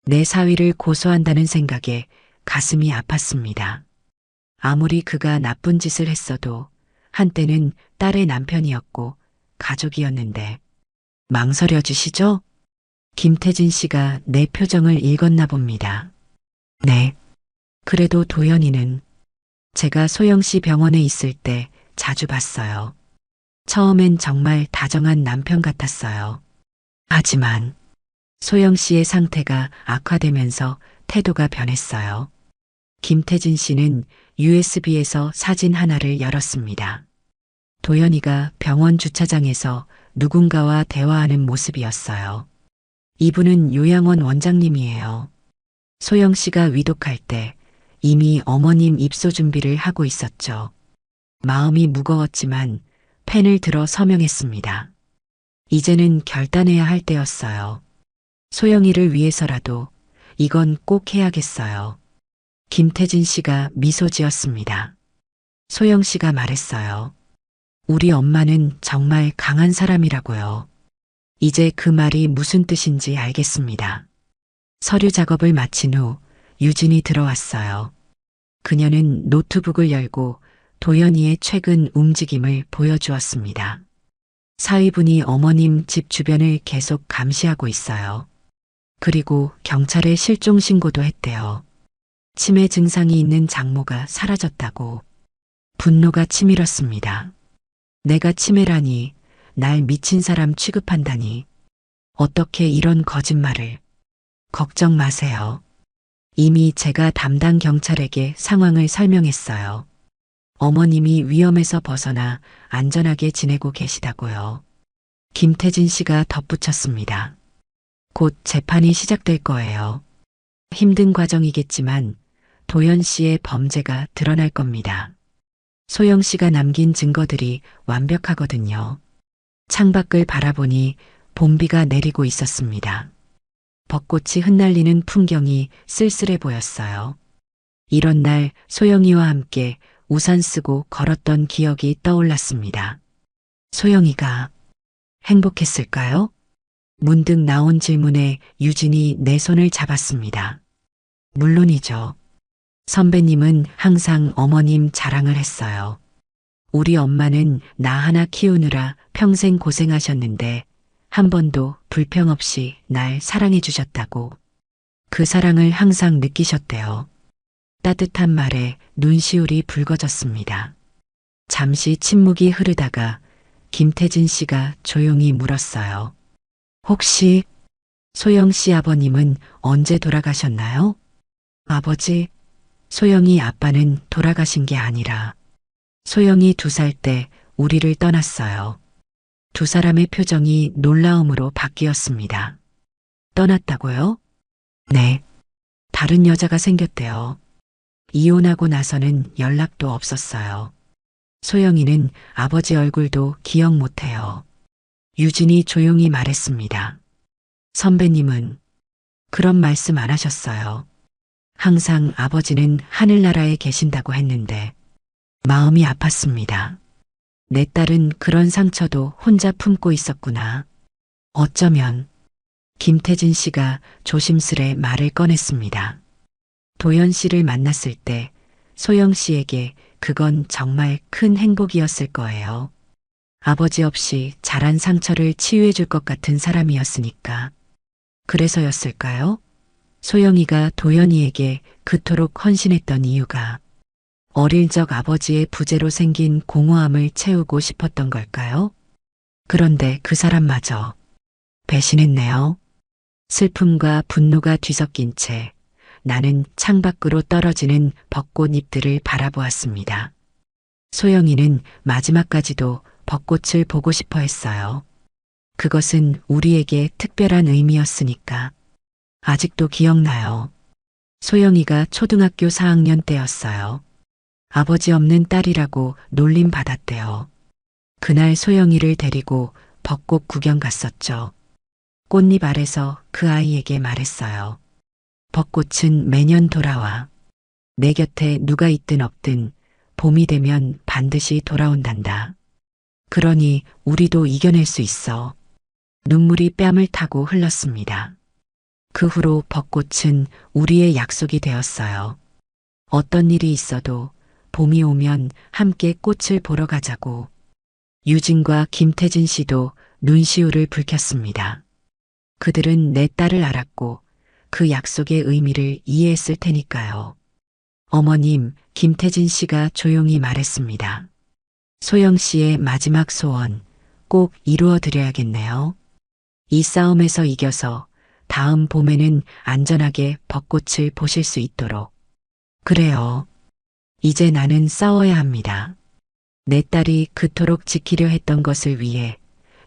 내 사위를 고소한다는 생각에 가슴이 아팠습니다. 아무리 그가 나쁜 짓을 했어도 한때는 딸의 남편이었고 가족이었는데 망설여 주시죠? 김태진 씨가 내 표정을 읽었나 봅니다. 네. 그래도 도연이는 제가 소영 씨 병원에 있을 때 자주 봤어요. 처음엔 정말 다정한 남편 같았어요. 하지만 소영 씨의 상태가 악화되면서 태도가 변했어요. 김태진 씨는 USB에서 사진 하나를 열었습니다. 도연이가 병원 주차장에서 누군가와 대화하는 모습이었어요. 이분은 요양원 원장님이에요. 소영 씨가 위독할 때 이미 어머님 입소 준비를 하고 있었죠. 마음이 무거웠지만 펜을 들어 서명했습니다. 이제는 결단해야 할 때였어요. 소영이를 위해서라도 이건 꼭 해야겠어요. 김태진 씨가 미소 지었습니다. 소영 씨가 말했어요. 우리 엄마는 정말 강한 사람이라고요. 이제 그 말이 무슨 뜻인지 알겠습니다. 서류 작업을 마친 후 유진이 들어왔어요. 그녀는 노트북을 열고 도연이의 최근 움직임을 보여주었습니다. 사위분이 어머님 집 주변을 계속 감시하고 있어요. 그리고 경찰에 실종 신고도 했대요. 치매 증상이 있는 장모가 사라졌다고. 분노가 치밀었습니다. 내가 치매라니, 날 미친 사람 취급한다니. 어떻게 이런 거짓말을. 걱정 마세요. 이미 제가 담당 경찰에게 상황을 설명했어요. 어머님이 위험에서 벗어나 안전하게 지내고 계시다고요. 김태진 씨가 덧붙였습니다. 곧 재판이 시작될 거예요. 힘든 과정이겠지만 도연 씨의 범죄가 드러날 겁니다. 소영 씨가 남긴 증거들이 완벽하거든요. 창밖을 바라보니 봄비가 내리고 있었습니다. 벚꽃이 흩날리는 풍경이 쓸쓸해 보였어요. 이런 날 소영이와 함께 우산 쓰고 걸었던 기억이 떠올랐습니다. 소영이가 행복했을까요? 문득 나온 질문에 유진이 내 손을 잡았습니다. 물론이죠. 선배님은 항상 어머님 자랑을 했어요. 우리 엄마는 나 하나 키우느라 평생 고생하셨는데 한 번도 불평 없이 날 사랑해 주셨다고. 그 사랑을 항상 느끼셨대요. 따뜻한 말에 눈시울이 붉어졌습니다. 잠시 침묵이 흐르다가 김태진 씨가 조용히 물었어요. 혹시 소영 씨 아버님은 언제 돌아가셨나요? 아버지, 소영이 아빠는 돌아가신 게 아니라 소영이 2살 때 우리를 떠났어요. 두 사람의 표정이 놀라움으로 바뀌었습니다. 떠났다고요? 네. 다른 여자가 생겼대요. 이혼하고 나서는 연락도 없었어요. 소영이는 아버지 얼굴도 기억 못해요. 유진이 조용히 말했습니다. 선배님은 그런 말씀 안 하셨어요. 항상 아버지는 하늘나라에 계신다고 했는데 마음이 아팠습니다. 내 딸은 그런 상처도 혼자 품고 있었구나. 어쩌면 김태진 씨가 조심스레 말을 꺼냈습니다. 도연 씨를 만났을 때 소영 씨에게 그건 정말 큰 행복이었을 거예요. 아버지 없이 자란 상처를 치유해 줄 것 같은 사람이었으니까. 그래서였을까요? 소영이가 도연이에게 그토록 헌신했던 이유가 어릴 적 아버지의 부재로 생긴 공허함을 채우고 싶었던 걸까요? 그런데 그 사람마저 배신했네요. 슬픔과 분노가 뒤섞인 채 나는 창밖으로 떨어지는 벚꽃잎들을 바라보았습니다. 소영이는 마지막까지도 벚꽃을 보고 싶어 했어요. 그것은 우리에게 특별한 의미였으니까. 아직도 기억나요. 소영이가 초등학교 4학년 때였어요. 아버지 없는 딸이라고 놀림 받았대요. 그날 소영이를 데리고 벚꽃 구경 갔었죠. 꽃잎 아래서 그 아이에게 말했어요. 벚꽃은 매년 돌아와. 내 곁에 누가 있든 없든 봄이 되면 반드시 돌아온단다. 그러니 우리도 이겨낼 수 있어. 눈물이 뺨을 타고 흘렀습니다. 그 후로 벚꽃은 우리의 약속이 되었어요. 어떤 일이 있어도 봄이 오면 함께 꽃을 보러 가자고. 유진과 김태진 씨도 눈시울을 붉혔습니다. 그들은 내 딸을 알았고 그 약속의 의미를 이해했을 테니까요. 어머님, 김태진 씨가 조용히 말했습니다. 소영 씨의 마지막 소원 꼭 이루어 드려야겠네요. 이 싸움에서 이겨서 다음 봄에는 안전하게 벚꽃을 보실 수 있도록. 그래요. 이제 나는 싸워야 합니다. 내 딸이 그토록 지키려 했던 것을 위해,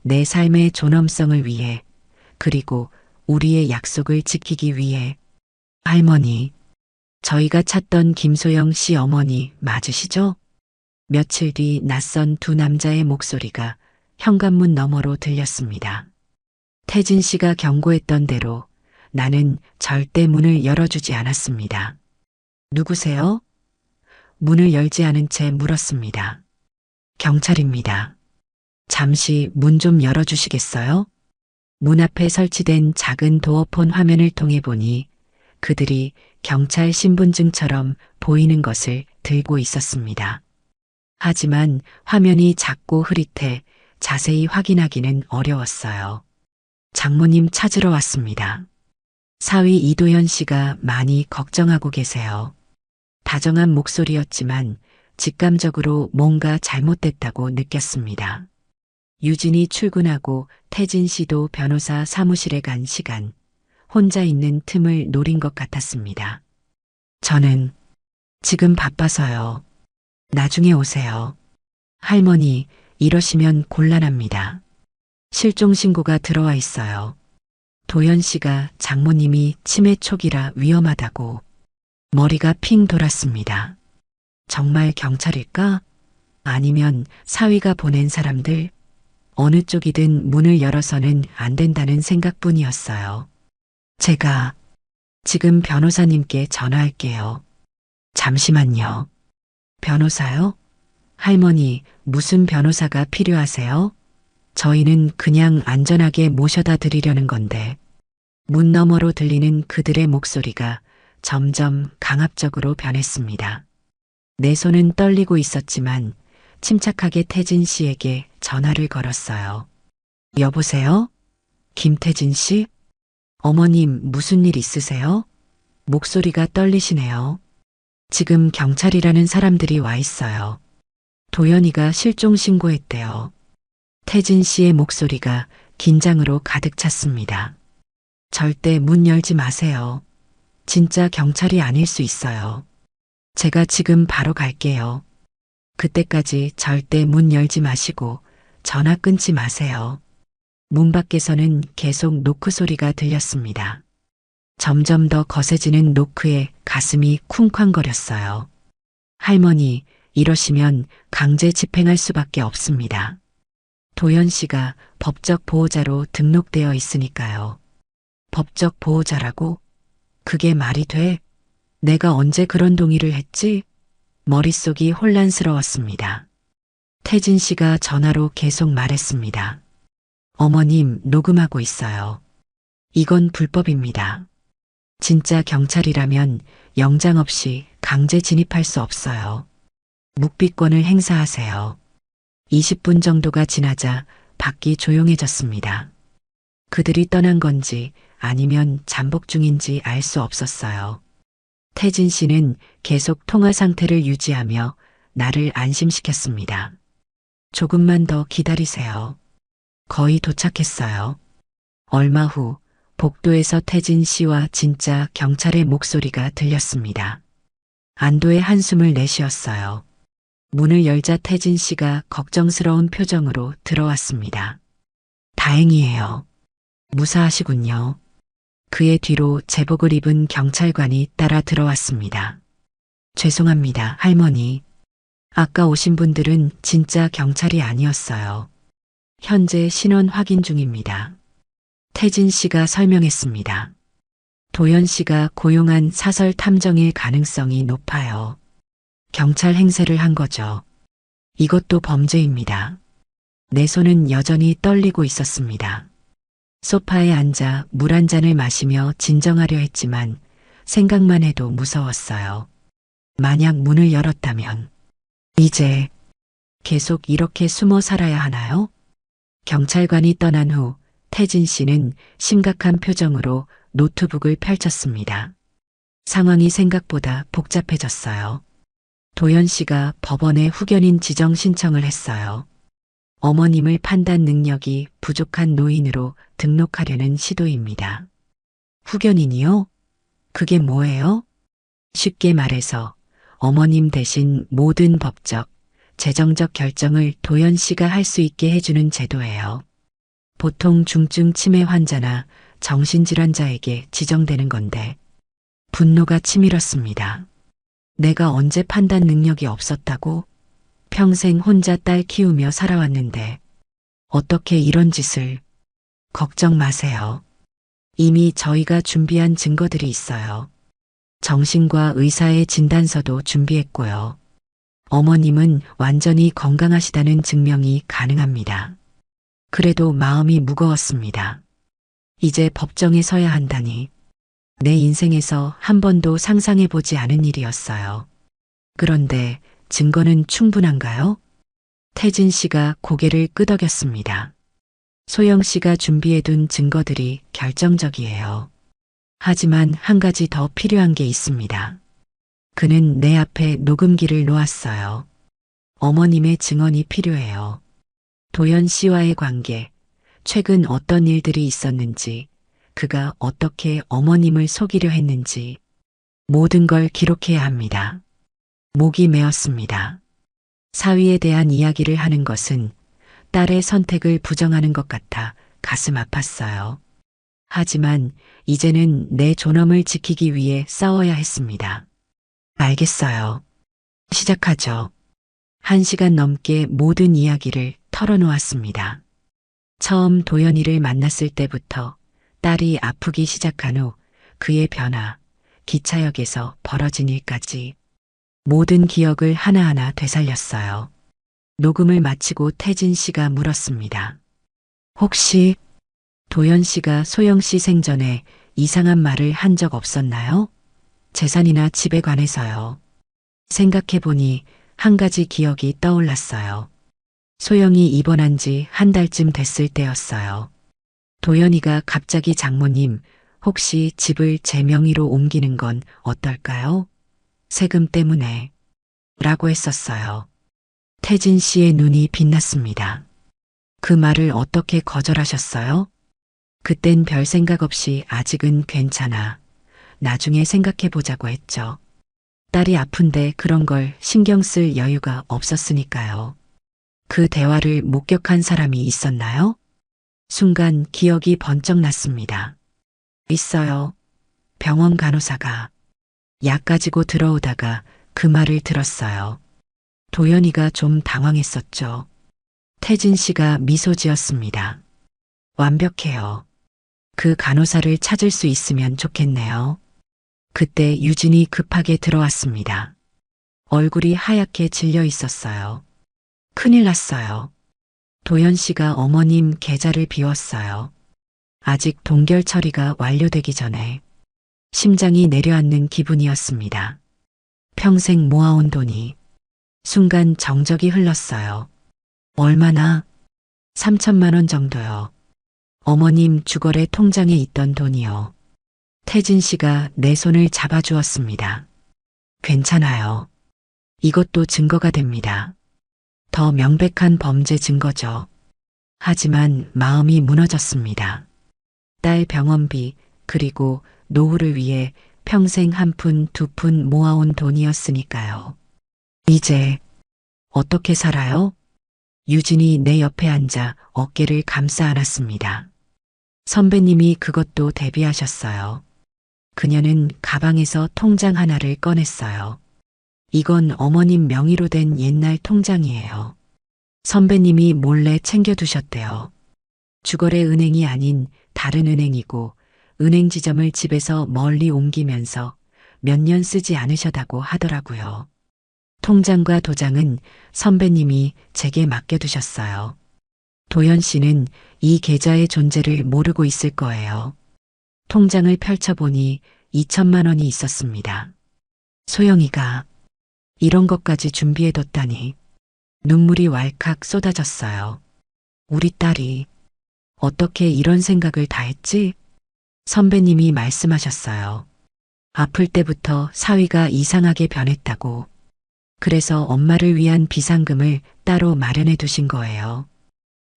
내 삶의 존엄성을 위해, 그리고 우리의 약속을 지키기 위해. 할머니, 저희가 찾던 김소영 씨 어머니 맞으시죠? 며칠 뒤 낯선 두 남자의 목소리가 현관문 너머로 들렸습니다. 태진 씨가 경고했던 대로 나는 절대 문을 열어주지 않았습니다. 누구세요? 문을 열지 않은 채 물었습니다. 경찰입니다. 잠시 문 좀 열어주시겠어요? 문 앞에 설치된 작은 도어폰 화면을 통해 보니 그들이 경찰 신분증처럼 보이는 것을 들고 있었습니다. 하지만 화면이 작고 흐릿해 자세히 확인하기는 어려웠어요. 장모님 찾으러 왔습니다. 사위 이도현 씨가 많이 걱정하고 계세요. 다정한 목소리였지만 직감적으로 뭔가 잘못됐다고 느꼈습니다. 유진이 출근하고 태진 씨도 변호사 사무실에 간 시간, 혼자 있는 틈을 노린 것 같았습니다. 저는 지금 바빠서요. 나중에 오세요. 할머니, 이러시면 곤란합니다. 실종 신고가 들어와 있어요. 도현 씨가 장모님이 치매 초기라 위험하다고. 머리가 핑 돌았습니다. 정말 경찰일까? 아니면 사위가 보낸 사람들? 어느 쪽이든 문을 열어서는 안 된다는 생각뿐이었어요. 제가 지금 변호사님께 전화할게요. 잠시만요. 변호사요? 할머니, 무슨 변호사가 필요하세요? 저희는 그냥 안전하게 모셔다 드리려는 건데. 문 너머로 들리는 그들의 목소리가 점점 강압적으로 변했습니다. 내 손은 떨리고 있었지만 침착하게 태진 씨에게 전화를 걸었어요. 여보세요? 김태진 씨? 어머님, 무슨 일 있으세요? 목소리가 떨리시네요. 지금 경찰이라는 사람들이 와 있어요. 도연이가 실종 신고했대요. 태진 씨의 목소리가 긴장으로 가득 찼습니다. 절대 문 열지 마세요. 진짜 경찰이 아닐 수 있어요. 제가 지금 바로 갈게요. 그때까지 절대 문 열지 마시고 전화 끊지 마세요. 문 밖에서는 계속 노크 소리가 들렸습니다. 점점 더 거세지는 노크에 가슴이 쿵쾅거렸어요. 할머니, 이러시면 강제 집행할 수밖에 없습니다. 도연 씨가 법적 보호자로 등록되어 있으니까요. 법적 보호자라고? 그게 말이 돼? 내가 언제 그런 동의를 했지? 머릿속이 혼란스러웠습니다. 태진 씨가 전화로 계속 말했습니다. 어머님, 녹음하고 있어요. 이건 불법입니다. 진짜 경찰이라면 영장 없이 강제 진입할 수 없어요. 묵비권을 행사하세요. 20분 정도가 지나자 밖이 조용해졌습니다. 그들이 떠난 건지 아니면 잠복 중인지 알 수 없었어요. 태진 씨는 계속 통화 상태를 유지하며 나를 안심시켰습니다. 조금만 더 기다리세요. 거의 도착했어요. 얼마 후 복도에서 태진 씨와 진짜 경찰의 목소리가 들렸습니다. 안도의 한숨을 내쉬었어요. 문을 열자 태진 씨가 걱정스러운 표정으로 들어왔습니다. 다행이에요. 무사하시군요. 그의 뒤로 제복을 입은 경찰관이 따라 들어왔습니다. 죄송합니다, 할머니. 아까 오신 분들은 진짜 경찰이 아니었어요. 현재 신원 확인 중입니다. 태진 씨가 설명했습니다. 도연 씨가 고용한 사설 탐정일 가능성이 높아요. 경찰 행세를 한 거죠. 이것도 범죄입니다. 내 손은 여전히 떨리고 있었습니다. 소파에 앉아 물 한 잔을 마시며 진정하려 했지만 생각만 해도 무서웠어요. 만약 문을 열었다면 이제 계속 이렇게 숨어 살아야 하나요? 경찰관이 떠난 후 태진 씨는 심각한 표정으로 노트북을 펼쳤습니다. 상황이 생각보다 복잡해졌어요. 도연 씨가 법원에 후견인 지정 신청을 했어요. 어머님을 판단 능력이 부족한 노인으로 등록하려는 시도입니다. 후견인이요? 그게 뭐예요? 쉽게 말해서 어머님 대신 모든 법적, 재정적 결정을 도연 씨가 할 수 있게 해주는 제도예요. 보통 중증 치매 환자나 정신질환자에게 지정되는 건데 분노가 치밀었습니다. 내가 언제 판단 능력이 없었다고? 평생 혼자 딸 키우며 살아왔는데 어떻게 이런 짓을? 걱정 마세요. 이미 저희가 준비한 증거들이 있어요. 정신과 의사의 진단서도 준비했고요. 어머님은 완전히 건강하시다는 증명이 가능합니다. 그래도 마음이 무거웠습니다. 이제 법정에 서야 한다니. 내 인생에서 한 번도 상상해보지 않은 일이었어요. 그런데 증거는 충분한가요? 태진 씨가 고개를 끄덕였습니다. 소영 씨가 준비해둔 증거들이 결정적이에요. 하지만 한 가지 더 필요한 게 있습니다. 그는 내 앞에 녹음기를 놓았어요. 어머님의 증언이 필요해요. 도연 씨와의 관계, 최근 어떤 일들이 있었는지, 그가 어떻게 어머님을 속이려 했는지, 모든 걸 기록해야 합니다. 목이 메었습니다. 사위에 대한 이야기를 하는 것은 딸의 선택을 부정하는 것 같아 가슴 아팠어요. 하지만 이제는 내 존엄을 지키기 위해 싸워야 했습니다. 알겠어요. 시작하죠. 1시간 넘게 모든 이야기를 털어놓았습니다. 처음 도연이를 만났을 때부터 딸이 아프기 시작한 후 그의 변화, 기차역에서 벌어진 일까지 모든 기억을 하나하나 되살렸어요. 녹음을 마치고 태진 씨가 물었습니다. 혹시 도연 씨가 소영 씨 생전에 이상한 말을 한 적 없었나요? 재산이나 집에 관해서요. 생각해보니 한 가지 기억이 떠올랐어요. 소영이 입원한 지 한 달쯤 됐을 때였어요. 도연이가 갑자기 장모님, 혹시 집을 제 명의로 옮기는 건 어떨까요? 세금 때문에. 라고 했었어요. 태진 씨의 눈이 빛났습니다. 그 말을 어떻게 거절하셨어요? 그땐 별 생각 없이 아직은 괜찮아. 나중에 생각해보자고 했죠. 딸이 아픈데 그런 걸 신경 쓸 여유가 없었으니까요. 그 대화를 목격한 사람이 있었나요? 순간 기억이 번쩍 났습니다. 있어요. 병원 간호사가 약 가지고 들어오다가 그 말을 들었어요. 도연이가 좀 당황했었죠. 태진 씨가 미소 지었습니다. 완벽해요. 그 간호사를 찾을 수 있으면 좋겠네요. 그때 유진이 급하게 들어왔습니다. 얼굴이 하얗게 질려 있었어요. 큰일 났어요. 도연 씨가 어머님 계좌를 비웠어요. 아직 동결 처리가 완료되기 전에 심장이 내려앉는 기분이었습니다. 평생 모아온 돈이 순간 정적이 흘렀어요. 얼마나? 3천만 원 정도요. 어머님 주거래 통장에 있던 돈이요. 태진 씨가 내 손을 잡아주었습니다. 괜찮아요. 이것도 증거가 됩니다. 더 명백한 범죄 증거죠. 하지만 마음이 무너졌습니다. 딸 병원비 그리고 노후를 위해 평생 한 푼 두 푼 모아온 돈이었으니까요. 이제 어떻게 살아요? 유진이 내 옆에 앉아 어깨를 감싸 안았습니다. 선배님이 그것도 대비하셨어요. 그녀는 가방에서 통장 하나를 꺼냈어요. 이건 어머님 명의로 된 옛날 통장이에요. 선배님이 몰래 챙겨두셨대요. 주거래 은행이 아닌 다른 은행이고 은행 지점을 집에서 멀리 옮기면서 몇 년 쓰지 않으셨다고 하더라고요. 통장과 도장은 선배님이 제게 맡겨두셨어요. 도연 씨는 이 계좌의 존재를 모르고 있을 거예요. 통장을 펼쳐보니 2천만 원이 있었습니다. 소영이가 이런 것까지 준비해뒀다니. 눈물이 왈칵 쏟아졌어요. 우리 딸이 어떻게 이런 생각을 다 했지? 선배님이 말씀하셨어요. 아플 때부터 사위가 이상하게 변했다고. 그래서 엄마를 위한 비상금을 따로 마련해 두신 거예요.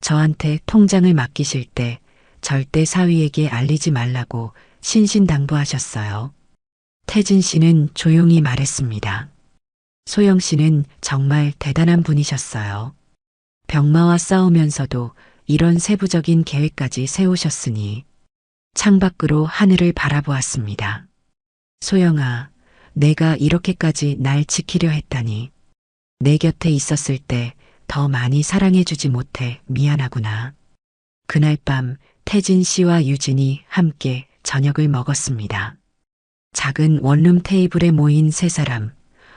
저한테 통장을 맡기실 때 절대 사위에게 알리지 말라고 신신당부하셨어요. 태진 씨는 조용히 말했습니다. 소영 씨는 정말 대단한 분이셨어요. 병마와 싸우면서도 이런 세부적인 계획까지 세우셨으니 창밖으로 하늘을 바라보았습니다. 소영아, 내가 이렇게까지 날 지키려 했다니. 내 곁에 있었을 때 더 많이 사랑해주지 못해 미안하구나. 그날 밤 태진 씨와 유진이 함께 저녁을 먹었습니다. 작은 원룸 테이블에 모인 세 사람,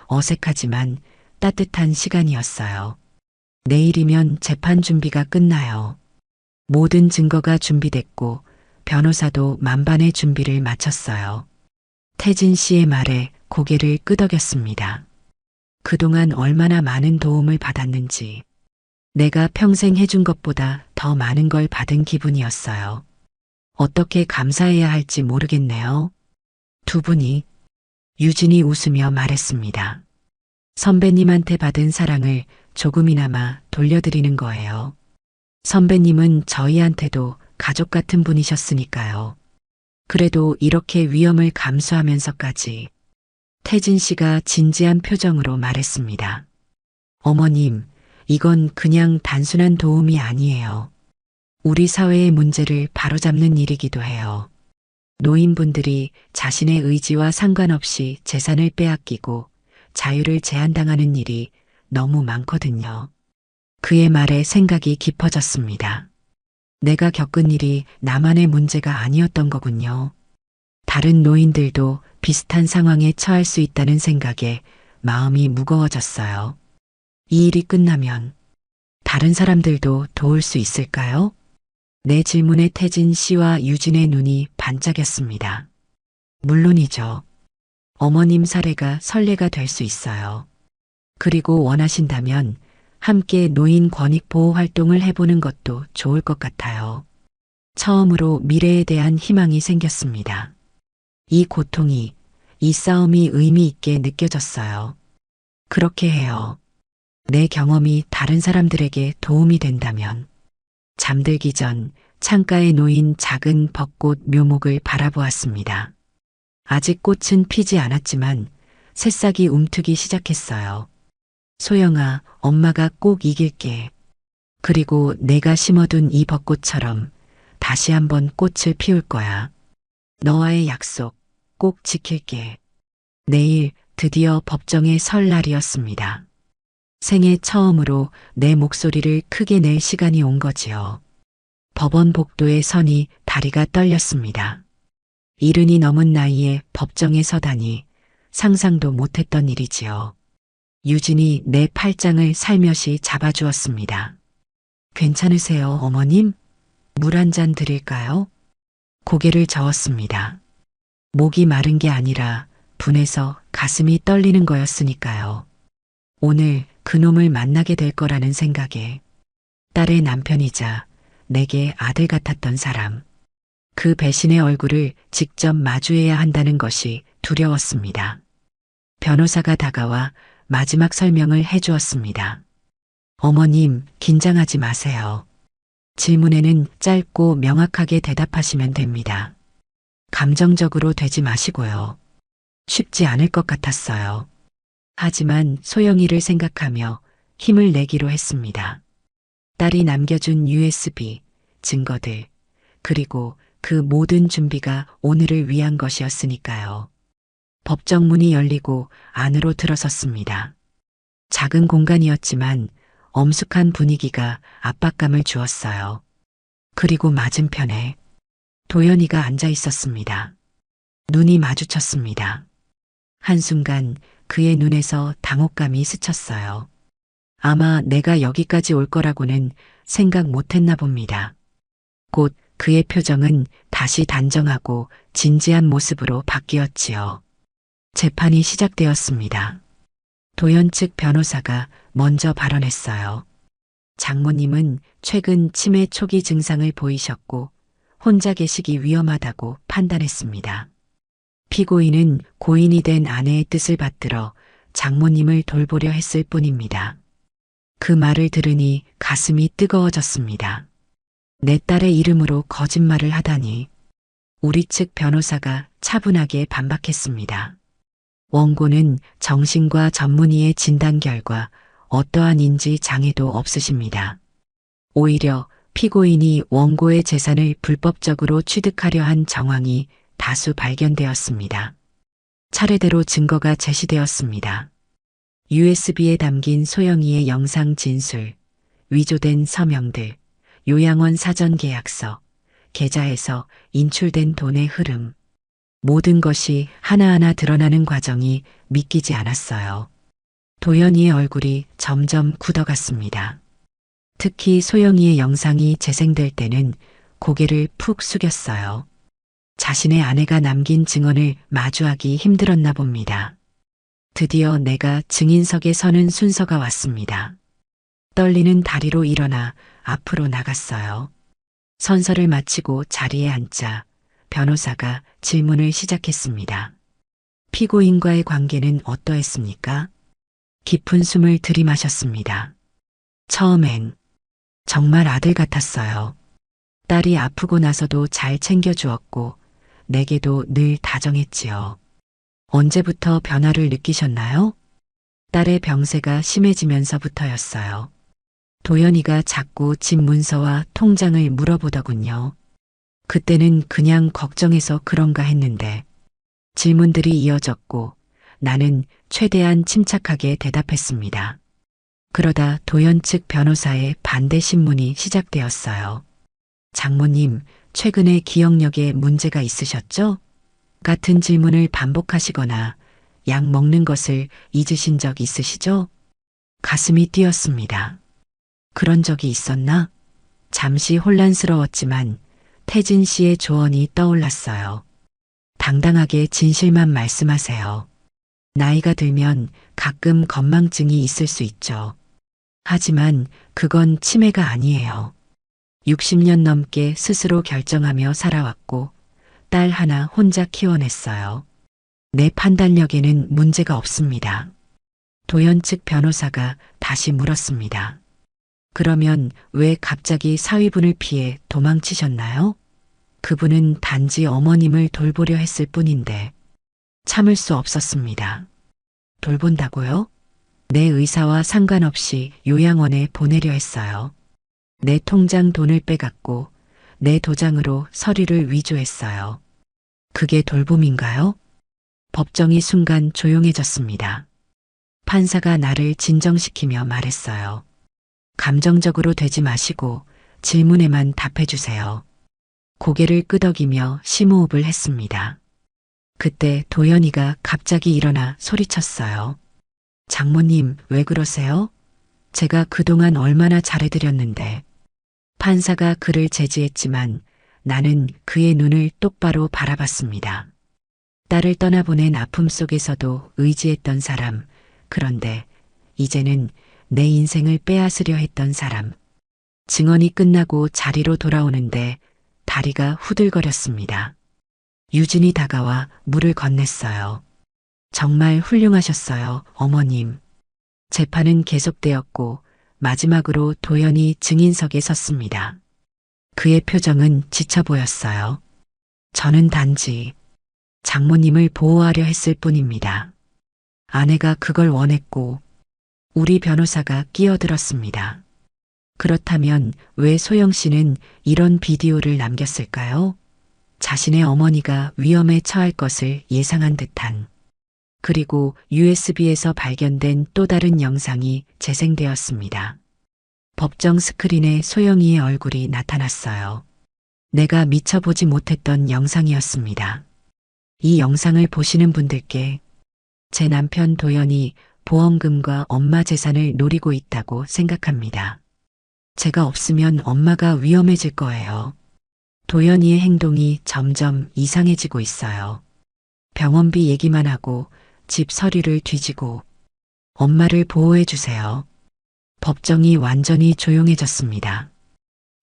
어색하지만 따뜻한 시간이었어요. 내일이면 재판 준비가 끝나요. 모든 증거가 준비됐고 변호사도 만반의 준비를 마쳤어요. 태진 씨의 말에 고개를 끄덕였습니다. 그동안 얼마나 많은 도움을 받았는지, 내가 평생 해준 것보다 더 많은 걸 받은 기분이었어요. 어떻게 감사해야 할지 모르겠네요. 두 분이. 유진이 웃으며 말했습니다. 선배님한테 받은 사랑을 조금이나마 돌려드리는 거예요. 선배님은 저희한테도 가족 같은 분이셨으니까요. 그래도 이렇게 위험을 감수하면서까지. 태진 씨가 진지한 표정으로 말했습니다. 어머님, 이건 그냥 단순한 도움이 아니에요. 우리 사회의 문제를 바로잡는 일이기도 해요. 노인분들이 자신의 의지와 상관없이 재산을 빼앗기고 자유를 제한당하는 일이 너무 많거든요. 그의 말에 생각이 깊어졌습니다. 내가 겪은 일이 나만의 문제가 아니었던 거군요. 다른 노인들도 비슷한 상황에 처할 수 있다는 생각에 마음이 무거워졌어요. 이 일이 끝나면 다른 사람들도 도울 수 있을까요? 내 질문에 태진 씨와 유진의 눈이 반짝였습니다. 물론이죠. 어머님 사례가 선례가 될 수 있어요. 그리고 원하신다면 함께 노인 권익 보호 활동을 해보는 것도 좋을 것 같아요. 처음으로 미래에 대한 희망이 생겼습니다. 이 고통이, 이 싸움이 의미 있게 느껴졌어요. 그렇게 해요. 내 경험이 다른 사람들에게 도움이 된다면. 잠들기 전 창가에 놓인 작은 벚꽃 묘목을 바라보았습니다. 아직 꽃은 피지 않았지만 새싹이 움트기 시작했어요. 소영아, 엄마가 꼭 이길게. 그리고 내가 심어둔 이 벚꽃처럼 다시 한번 꽃을 피울 거야. 너와의 약속 꼭 지킬게. 내일 드디어 법정에 설 날이었습니다. 생애 처음으로 내 목소리를 크게 낼 시간이 온 거지요. 법원 복도에 서니 다리가 떨렸습니다. 이른이 넘은 나이에 법정에 서다니 상상도 못했던 일이지요. 유진이 내 팔짱을 살며시 잡아주었습니다. 괜찮으세요, 어머님? 물 한 잔 드릴까요? 고개를 저었습니다. 목이 마른 게 아니라 분해서 가슴이 떨리는 거였으니까요. 오늘 그놈을 만나게 될 거라는 생각에 딸의 남편이자 내게 아들 같았던 사람, 그 배신의 얼굴을 직접 마주해야 한다는 것이 두려웠습니다. 변호사가 다가와 마지막 설명을 해주었습니다. 어머님, 긴장하지 마세요. 질문에는 짧고 명확하게 대답하시면 됩니다. 감정적으로 되지 마시고요. 쉽지 않을 것 같았어요. 하지만 소영이를 생각하며 힘을 내기로 했습니다. 딸이 남겨준 USB, 증거들, 그리고 그 모든 준비가 오늘을 위한 것이었으니까요. 법정 문이 열리고 안으로 들어섰습니다. 작은 공간이었지만 엄숙한 분위기가 압박감을 주었어요. 그리고 맞은편에 도연이가 앉아 있었습니다. 눈이 마주쳤습니다. 한순간 그의 눈에서 당혹감이 스쳤어요. 아마 내가 여기까지 올 거라고는 생각 못했나 봅니다. 곧 그의 표정은 다시 단정하고 진지한 모습으로 바뀌었지요. 재판이 시작되었습니다. 도연 측 변호사가 먼저 발언했어요. 장모님은 최근 치매 초기 증상을 보이셨고 혼자 계시기 위험하다고 판단했습니다. 피고인은 고인이 된 아내의 뜻을 받들어 장모님을 돌보려 했을 뿐입니다. 그 말을 들으니 가슴이 뜨거워졌습니다. 내 딸의 이름으로 거짓말을 하다니. 우리 측 변호사가 차분하게 반박했습니다. 원고는 정신과 전문의의 진단 결과 어떠한 인지 장애도 없으십니다. 오히려 피고인이 원고의 재산을 불법적으로 취득하려 한 정황이 다수 발견되었습니다. 차례대로 증거가 제시되었습니다. USB에 담긴 소영이의 영상 진술, 위조된 서명들, 요양원 사전 계약서, 계좌에서 인출된 돈의 흐름. 모든 것이 하나하나 드러나는 과정이 믿기지 않았어요. 도연이의 얼굴이 점점 굳어갔습니다. 특히 소영이의 영상이 재생될 때는 고개를 푹 숙였어요. 자신의 아내가 남긴 증언을 마주하기 힘들었나 봅니다. 드디어 내가 증인석에 서는 순서가 왔습니다. 떨리는 다리로 일어나 앞으로 나갔어요. 선서를 마치고 자리에 앉자 변호사가 질문을 시작했습니다. 피고인과의 관계는 어떠했습니까? 깊은 숨을 들이마셨습니다. 처음엔 정말 아들 같았어요. 딸이 아프고 나서도 잘 챙겨주었고 내게도 늘 다정했지요. 언제부터 변화를 느끼셨나요? 딸의 병세가 심해지면서부터였어요. 도연이가 자꾸 집 문서와 통장을 물어보더군요. 그때는 그냥 걱정해서 그런가 했는데 질문들이 이어졌고 나는 최대한 침착하게 대답했습니다. 그러다 도연 측 변호사의 반대 신문이 시작되었어요. 장모님, 최근에 기억력에 문제가 있으셨죠? 같은 질문을 반복하시거나 약 먹는 것을 잊으신 적 있으시죠? 가슴이 뛰었습니다. 그런 적이 있었나? 잠시 혼란스러웠지만 태진 씨의 조언이 떠올랐어요. 당당하게 진실만 말씀하세요. 나이가 들면 가끔 건망증이 있을 수 있죠. 하지만 그건 치매가 아니에요. 60년 넘게 스스로 결정하며 살아왔고 딸 하나 혼자 키워냈어요. 내 판단력에는 문제가 없습니다. 도연 측 변호사가 다시 물었습니다. 그러면 왜 갑자기 사위분을 피해 도망치셨나요? 그분은 단지 어머님을 돌보려 했을 뿐인데 참을 수 없었습니다. 돌본다고요? 내 의사와 상관없이 요양원에 보내려 했어요. 내 통장 돈을 빼갔고 내 도장으로 서류를 위조했어요. 그게 돌봄인가요? 법정이 순간 조용해졌습니다. 판사가 나를 진정시키며 말했어요. 감정적으로 되지 마시고 질문에만 답해주세요. 고개를 끄덕이며 심호흡을 했습니다. 그때 도연이가 갑자기 일어나 소리쳤어요. 장모님, 왜 그러세요? 제가 그동안 얼마나 잘해드렸는데. 판사가 그를 제지했지만 나는 그의 눈을 똑바로 바라봤습니다. 딸을 떠나보낸 아픔 속에서도 의지했던 사람, 그런데 이제는 내 인생을 빼앗으려 했던 사람. 증언이 끝나고 자리로 돌아오는데 다리가 후들거렸습니다. 유진이 다가와 물을 건넸어요. 정말 훌륭하셨어요, 어머님. 재판은 계속되었고 마지막으로 도연이 증인석에 섰습니다. 그의 표정은 지쳐 보였어요. 저는 단지 장모님을 보호하려 했을 뿐입니다. 아내가 그걸 원했고 우리 변호사가 끼어들었습니다. 그렇다면 왜 소영 씨는 이런 비디오를 남겼을까요? 자신의 어머니가 위험에 처할 것을 예상한 듯한. 그리고 USB에서 발견된 또 다른 영상이 재생되었습니다. 법정 스크린에 소영이의 얼굴이 나타났어요. 내가 미처 보지 못했던 영상이었습니다. 이 영상을 보시는 분들께 제 남편 도연이 보험금과 엄마 재산을 노리고 있다고 생각합니다. 제가 없으면 엄마가 위험해질 거예요. 도연이의 행동이 점점 이상해지고 있어요. 병원비 얘기만 하고 집 서류를 뒤지고 엄마를 보호해 주세요. 법정이 완전히 조용해졌습니다.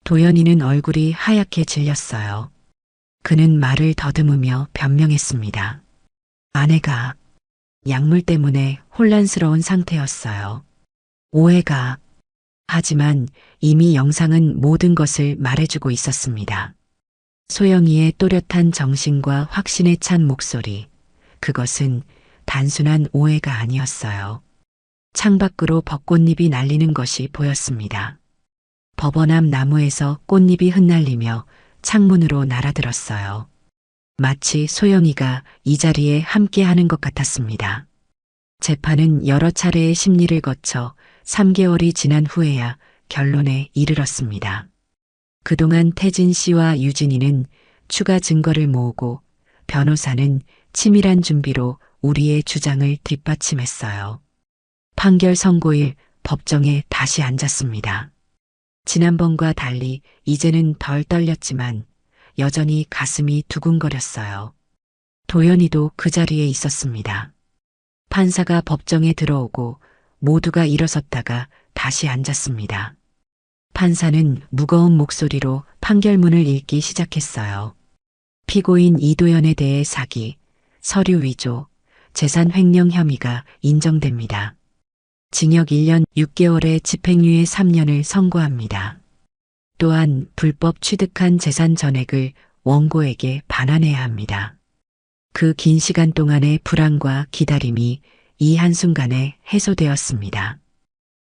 도연이는 얼굴이 하얗게 질렸어요. 그는 말을 더듬으며 변명했습니다. 아내가 약물 때문에 혼란스러운 상태였어요. 오해가. 하지만 이미 영상은 모든 것을 말해주고 있었습니다. 소영이의 또렷한 정신과 확신에 찬 목소리. 그것은 단순한 오해가 아니었어요. 창밖으로 벚꽃잎이 날리는 것이 보였습니다. 법원 앞 나무에서 꽃잎이 흩날리며 창문으로 날아들었어요. 마치 소영이가 이 자리에 함께하는 것 같았습니다. 재판은 여러 차례의 심리를 거쳐 3개월이 지난 후에야 결론에 이르렀습니다. 그동안 태진 씨와 유진이는 추가 증거를 모으고 변호사는 치밀한 준비로 우리의 주장을 뒷받침했어요. 판결 선고일 법정에 다시 앉았습니다. 지난번과 달리 이제는 덜 떨렸지만 여전히 가슴이 두근거렸어요. 도연이도 그 자리에 있었습니다. 판사가 법정에 들어오고 모두가 일어섰다가 다시 앉았습니다. 판사는 무거운 목소리로 판결문을 읽기 시작했어요. 피고인 이도연에 대해 사기, 서류 위조, 재산 횡령 혐의가 인정됩니다. 징역 1년 6개월에 집행유예 3년을 선고합니다. 또한 불법 취득한 재산 전액을 원고에게 반환해야 합니다. 그 긴 시간 동안의 불안과 기다림이 이 한순간에 해소되었습니다.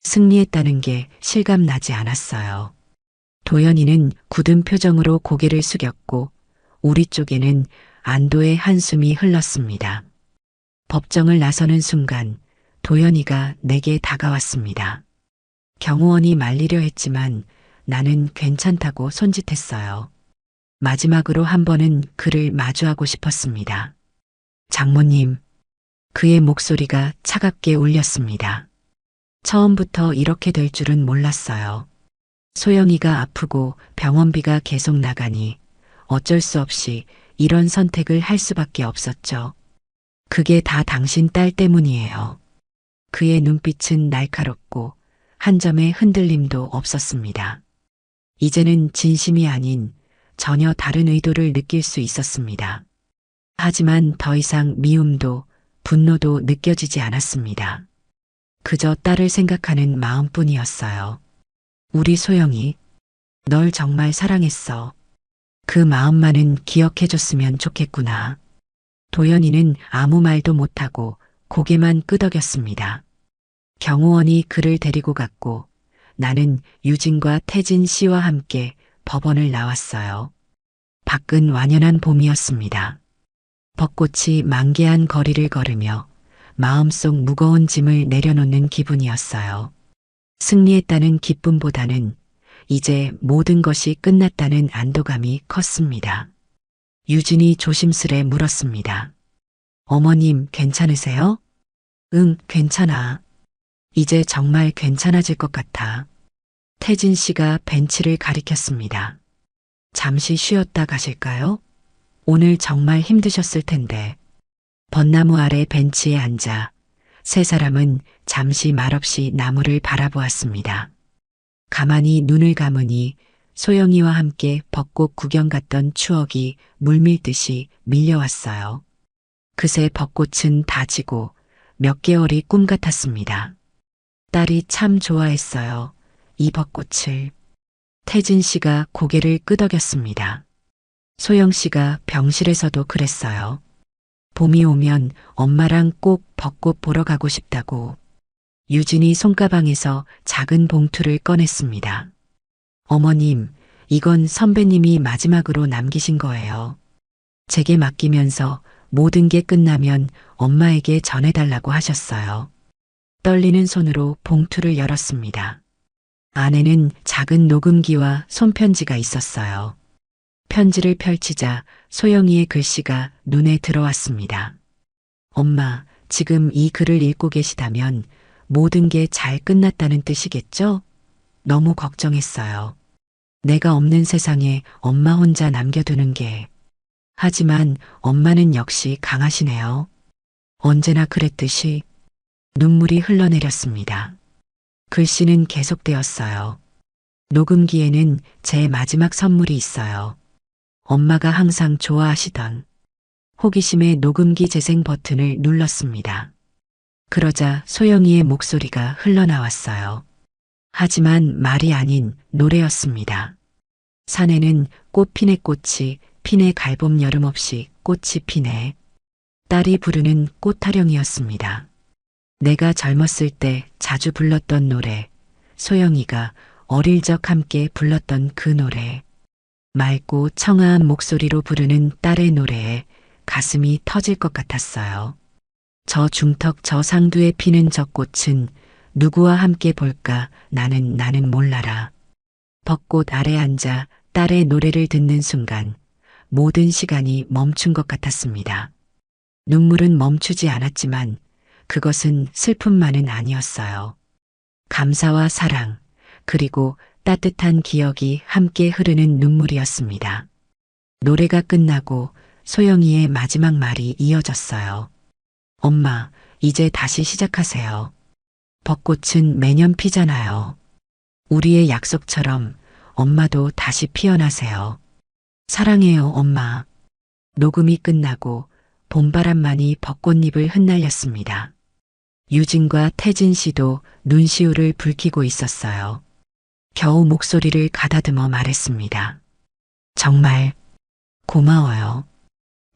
승리했다는 게 실감나지 않았어요. 도연이는 굳은 표정으로 고개를 숙였고 우리 쪽에는 안도의 한숨이 흘렀습니다. 법정을 나서는 순간 도연이가 내게 다가왔습니다. 경호원이 말리려 했지만 나는 괜찮다고 손짓했어요. 마지막으로 한 번은 그를 마주하고 싶었습니다. 장모님, 그의 목소리가 차갑게 울렸습니다. 처음부터 이렇게 될 줄은 몰랐어요. 소영이가 아프고 병원비가 계속 나가니 어쩔 수 없이 이런 선택을 할 수밖에 없었죠. 그게 다 당신 딸 때문이에요. 그의 눈빛은 날카롭고 한 점의 흔들림도 없었습니다. 이제는 진심이 아닌 전혀 다른 의도를 느낄 수 있었습니다. 하지만 더 이상 미움도 분노도 느껴지지 않았습니다. 그저 딸을 생각하는 마음뿐이었어요. 우리 소영이, 널 정말 사랑했어. 그 마음만은 기억해줬으면 좋겠구나. 도연이는 아무 말도 못하고 고개만 끄덕였습니다. 경호원이 그를 데리고 갔고 나는 유진과 태진 씨와 함께 법원을 나왔어요. 밖은 완연한 봄이었습니다. 벚꽃이 만개한 거리를 걸으며 마음속 무거운 짐을 내려놓는 기분이었어요. 승리했다는 기쁨보다는 이제 모든 것이 끝났다는 안도감이 컸습니다. 유진이 조심스레 물었습니다. 어머님 괜찮으세요? 응, 괜찮아. 이제 정말 괜찮아질 것 같아. 태진 씨가 벤치를 가리켰습니다. 잠시 쉬었다 가실까요? 오늘 정말 힘드셨을 텐데. 벚나무 아래 벤치에 앉아 세 사람은 잠시 말없이 나무를 바라보았습니다. 가만히 눈을 감으니 소영이와 함께 벚꽃 구경 갔던 추억이 물밀듯이 밀려왔어요. 그새 벚꽃은 다 지고 몇 개월이 꿈 같았습니다. 딸이 참 좋아했어요. 이 벚꽃을. 태진 씨가 고개를 끄덕였습니다. 소영 씨가 병실에서도 그랬어요. 봄이 오면 엄마랑 꼭 벚꽃 보러 가고 싶다고. 유진이 손가방에서 작은 봉투를 꺼냈습니다. 어머님, 이건 선배님이 마지막으로 남기신 거예요. 제게 맡기면서 모든 게 끝나면 엄마에게 전해달라고 하셨어요. 떨리는 손으로 봉투를 열었습니다. 안에는 작은 녹음기와 손편지가 있었어요. 편지를 펼치자 소영이의 글씨가 눈에 들어왔습니다. 엄마, 지금 이 글을 읽고 계시다면 모든 게 잘 끝났다는 뜻이겠죠? 너무 걱정했어요. 내가 없는 세상에 엄마 혼자 남겨두는 게. 하지만 엄마는 역시 강하시네요. 언제나 그랬듯이. 눈물이 흘러내렸습니다. 글씨는 계속되었어요. 녹음기에는 제 마지막 선물이 있어요. 엄마가 항상 좋아하시던. 호기심에 녹음기 재생 버튼을 눌렀습니다. 그러자 소영이의 목소리가 흘러나왔어요. 하지만 말이 아닌 노래였습니다. 산에는 꽃피네 꽃이 피네 갈봄 여름 없이 꽃이 피네. 딸이 부르는 꽃타령이었습니다. 내가 젊었을 때 자주 불렀던 노래, 소영이가 어릴 적 함께 불렀던 그 노래. 맑고 청아한 목소리로 부르는 딸의 노래에 가슴이 터질 것 같았어요. 저 중턱 저 상두에 피는 저 꽃은 누구와 함께 볼까 나는 몰라라. 벚꽃 아래 앉아 딸의 노래를 듣는 순간 모든 시간이 멈춘 것 같았습니다. 눈물은 멈추지 않았지만 그것은 슬픔만은 아니었어요. 감사와 사랑, 그리고 따뜻한 기억이 함께 흐르는 눈물이었습니다. 노래가 끝나고 소영이의 마지막 말이 이어졌어요. 엄마, 이제 다시 시작하세요. 벚꽃은 매년 피잖아요. 우리의 약속처럼 엄마도 다시 피어나세요. 사랑해요, 엄마. 녹음이 끝나고 봄바람만이 벚꽃잎을 흩날렸습니다. 유진과 태진 씨도 눈시울을 붉히고 있었어요. 겨우 목소리를 가다듬어 말했습니다. 정말 고마워요.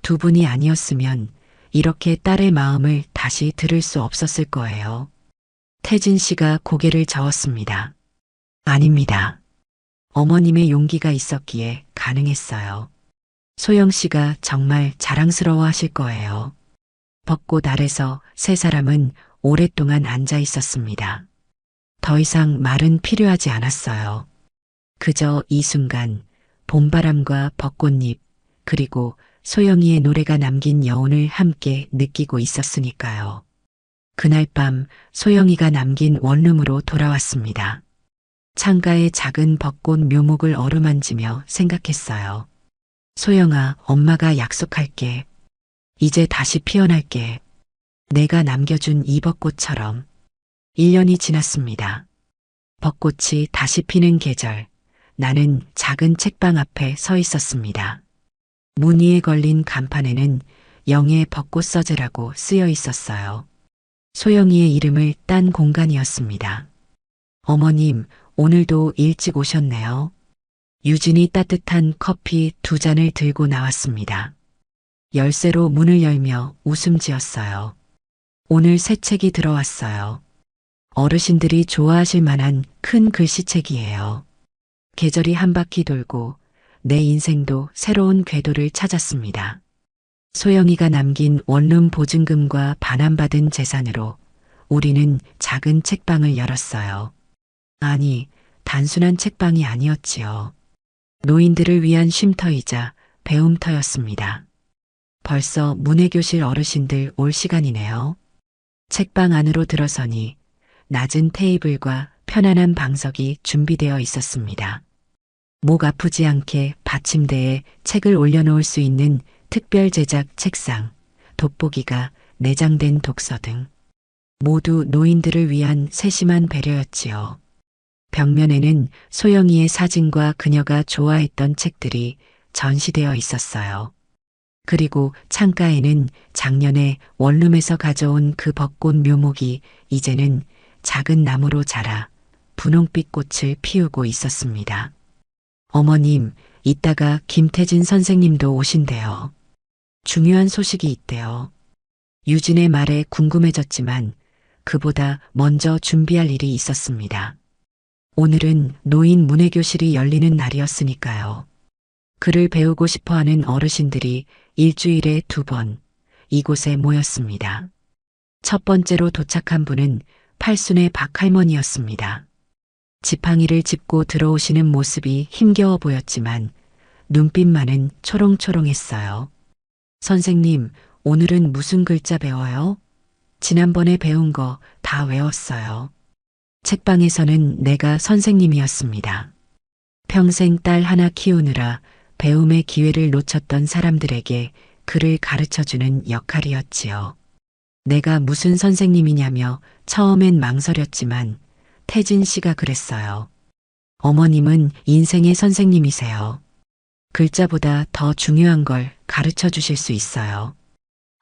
두 분이 아니었으면 이렇게 딸의 마음을 다시 들을 수 없었을 거예요. 태진 씨가 고개를 저었습니다. 아닙니다. 어머님의 용기가 있었기에 가능했어요. 소영 씨가 정말 자랑스러워 하실 거예요. 벚꽃 아래서 세 사람은 오랫동안 앉아 있었습니다. 더 이상 말은 필요하지 않았어요. 그저 이 순간 봄바람과 벚꽃잎 그리고 소영이의 노래가 남긴 여운을 함께 느끼고 있었으니까요. 그날 밤 소영이가 남긴 원룸으로 돌아왔습니다. 창가의 작은 벚꽃 묘목을 어루만지며 생각했어요. 소영아, 엄마가 약속할게. 이제 다시 피어날게. 내가 남겨준 이 벚꽃처럼. 1년이 지났습니다. 벚꽃이 다시 피는 계절. 나는 작은 책방 앞에 서 있었습니다. 문 위에 걸린 간판에는 영의 벚꽃 서재라고 쓰여 있었어요. 소영이의 이름을 딴 공간이었습니다. 어머님, 오늘도 일찍 오셨네요. 유진이 따뜻한 커피 2잔을 들고 나왔습니다. 열쇠로 문을 열며 웃음 지었어요. 오늘 새 책이 들어왔어요. 어르신들이 좋아하실 만한 큰 글씨책이에요. 계절이 한 바퀴 돌고 내 인생도 새로운 궤도를 찾았습니다. 소영이가 남긴 원룸 보증금과 반환받은 재산으로 우리는 작은 책방을 열었어요. 아니, 단순한 책방이 아니었지요. 노인들을 위한 쉼터이자 배움터였습니다. 벌써 문해교실 어르신들 올 시간이네요. 책방 안으로 들어서니 낮은 테이블과 편안한 방석이 준비되어 있었습니다. 목 아프지 않게 받침대에 책을 올려놓을 수 있는 특별 제작 책상, 돋보기가 내장된 독서 등 모두 노인들을 위한 세심한 배려였지요. 벽면에는 소영이의 사진과 그녀가 좋아했던 책들이 전시되어 있었어요. 그리고 창가에는 작년에 원룸에서 가져온 그 벚꽃 묘목이 이제는 작은 나무로 자라 분홍빛 꽃을 피우고 있었습니다. 어머님, 이따가 김태진 선생님도 오신대요. 중요한 소식이 있대요. 유진의 말에 궁금해졌지만 그보다 먼저 준비할 일이 있었습니다. 오늘은 노인 문해교실이 열리는 날이었으니까요. 글을 배우고 싶어하는 어르신들이 일주일에 2번 이곳에 모였습니다. 첫 번째로 도착한 분은 팔순의 박할머니였습니다. 지팡이를 짚고 들어오시는 모습이 힘겨워 보였지만 눈빛만은 초롱초롱했어요. 선생님, 오늘은 무슨 글자 배워요? 지난번에 배운 거 다 외웠어요. 책방에서는 내가 선생님이었습니다. 평생 딸 하나 키우느라 배움의 기회를 놓쳤던 사람들에게 글을 가르쳐주는 역할이었지요. 내가 무슨 선생님이냐며 처음엔 망설였지만 태진 씨가 그랬어요. 어머님은 인생의 선생님이세요. 글자보다 더 중요한 걸 가르쳐 주실 수 있어요.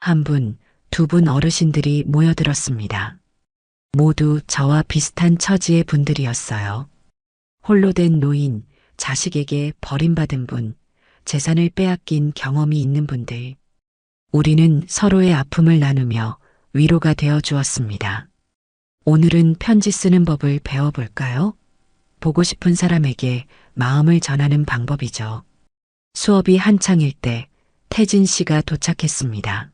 한 분, 두 분 어르신들이 모여들었습니다. 모두 저와 비슷한 처지의 분들이었어요. 홀로 된 노인, 자식에게 버림받은 분, 재산을 빼앗긴 경험이 있는 분들. 우리는 서로의 아픔을 나누며 위로가 되어 주었습니다. 오늘은 편지 쓰는 법을 배워볼까요? 보고 싶은 사람에게 마음을 전하는 방법이죠. 수업이 한창일 때 태진 씨가 도착했습니다.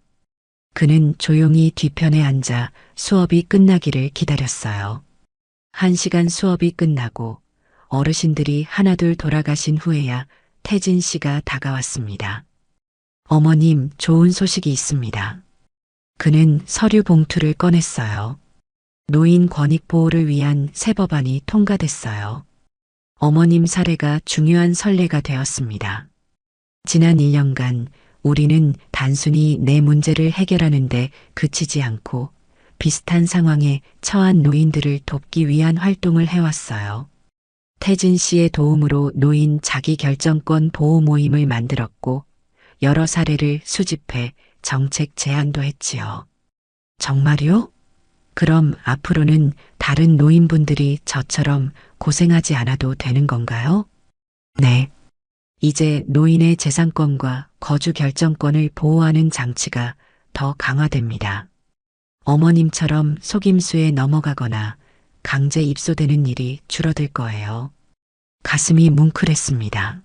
그는 조용히 뒤편에 앉아 수업이 끝나기를 기다렸어요. 1시간 수업이 끝나고 어르신들이 하나둘 돌아가신 후에야 태진 씨가 다가왔습니다. 어머님, 좋은 소식이 있습니다. 그는 서류 봉투를 꺼냈어요. 노인 권익 보호를 위한 새 법안이 통과됐어요. 어머님 사례가 중요한 선례가 되었습니다. 지난 1년간 우리는 단순히 내 문제를 해결하는데 그치지 않고 비슷한 상황에 처한 노인들을 돕기 위한 활동을 해왔어요. 태진 씨의 도움으로 노인 자기결정권 보호 모임을 만들었고 여러 사례를 수집해 정책 제안도 했지요. 정말요? 그럼 앞으로는 다른 노인분들이 저처럼 고생하지 않아도 되는 건가요? 네. 이제 노인의 재산권과 거주 결정권을 보호하는 장치가 더 강화됩니다. 어머님처럼 속임수에 넘어가거나 강제 입소되는 일이 줄어들 거예요. 가슴이 뭉클했습니다.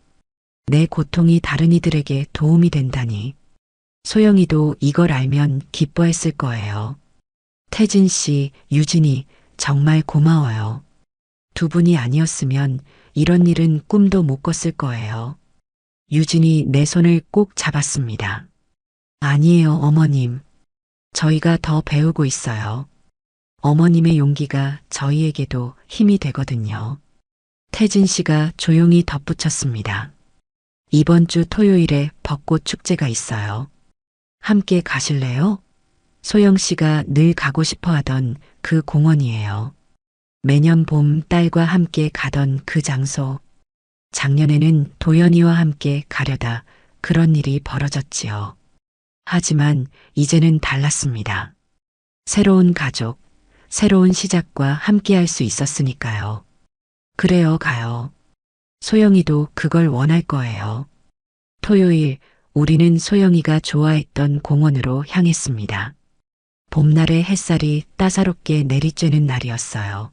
내 고통이 다른 이들에게 도움이 된다니. 소영이도 이걸 알면 기뻐했을 거예요. 태진 씨, 유진이 정말 고마워요. 두 분이 아니었으면 이런 일은 꿈도 못 꿨을 거예요. 유진이 내 손을 꼭 잡았습니다. 아니에요, 어머님. 저희가 더 배우고 있어요. 어머님의 용기가 저희에게도 힘이 되거든요. 태진 씨가 조용히 덧붙였습니다. 이번 주 토요일에 벚꽃 축제가 있어요. 함께 가실래요? 소영 씨가 늘 가고 싶어 하던 그 공원이에요. 매년 봄 딸과 함께 가던 그 장소. 작년에는 도연이와 함께 가려다 그런 일이 벌어졌지요. 하지만 이제는 달랐습니다. 새로운 가족, 새로운 시작과 함께할 수 있었으니까요. 그래요, 가요. 소영이도 그걸 원할 거예요. 토요일, 우리는 소영이가 좋아했던 공원으로 향했습니다. 봄날의 햇살이 따사롭게 내리쬐는 날이었어요.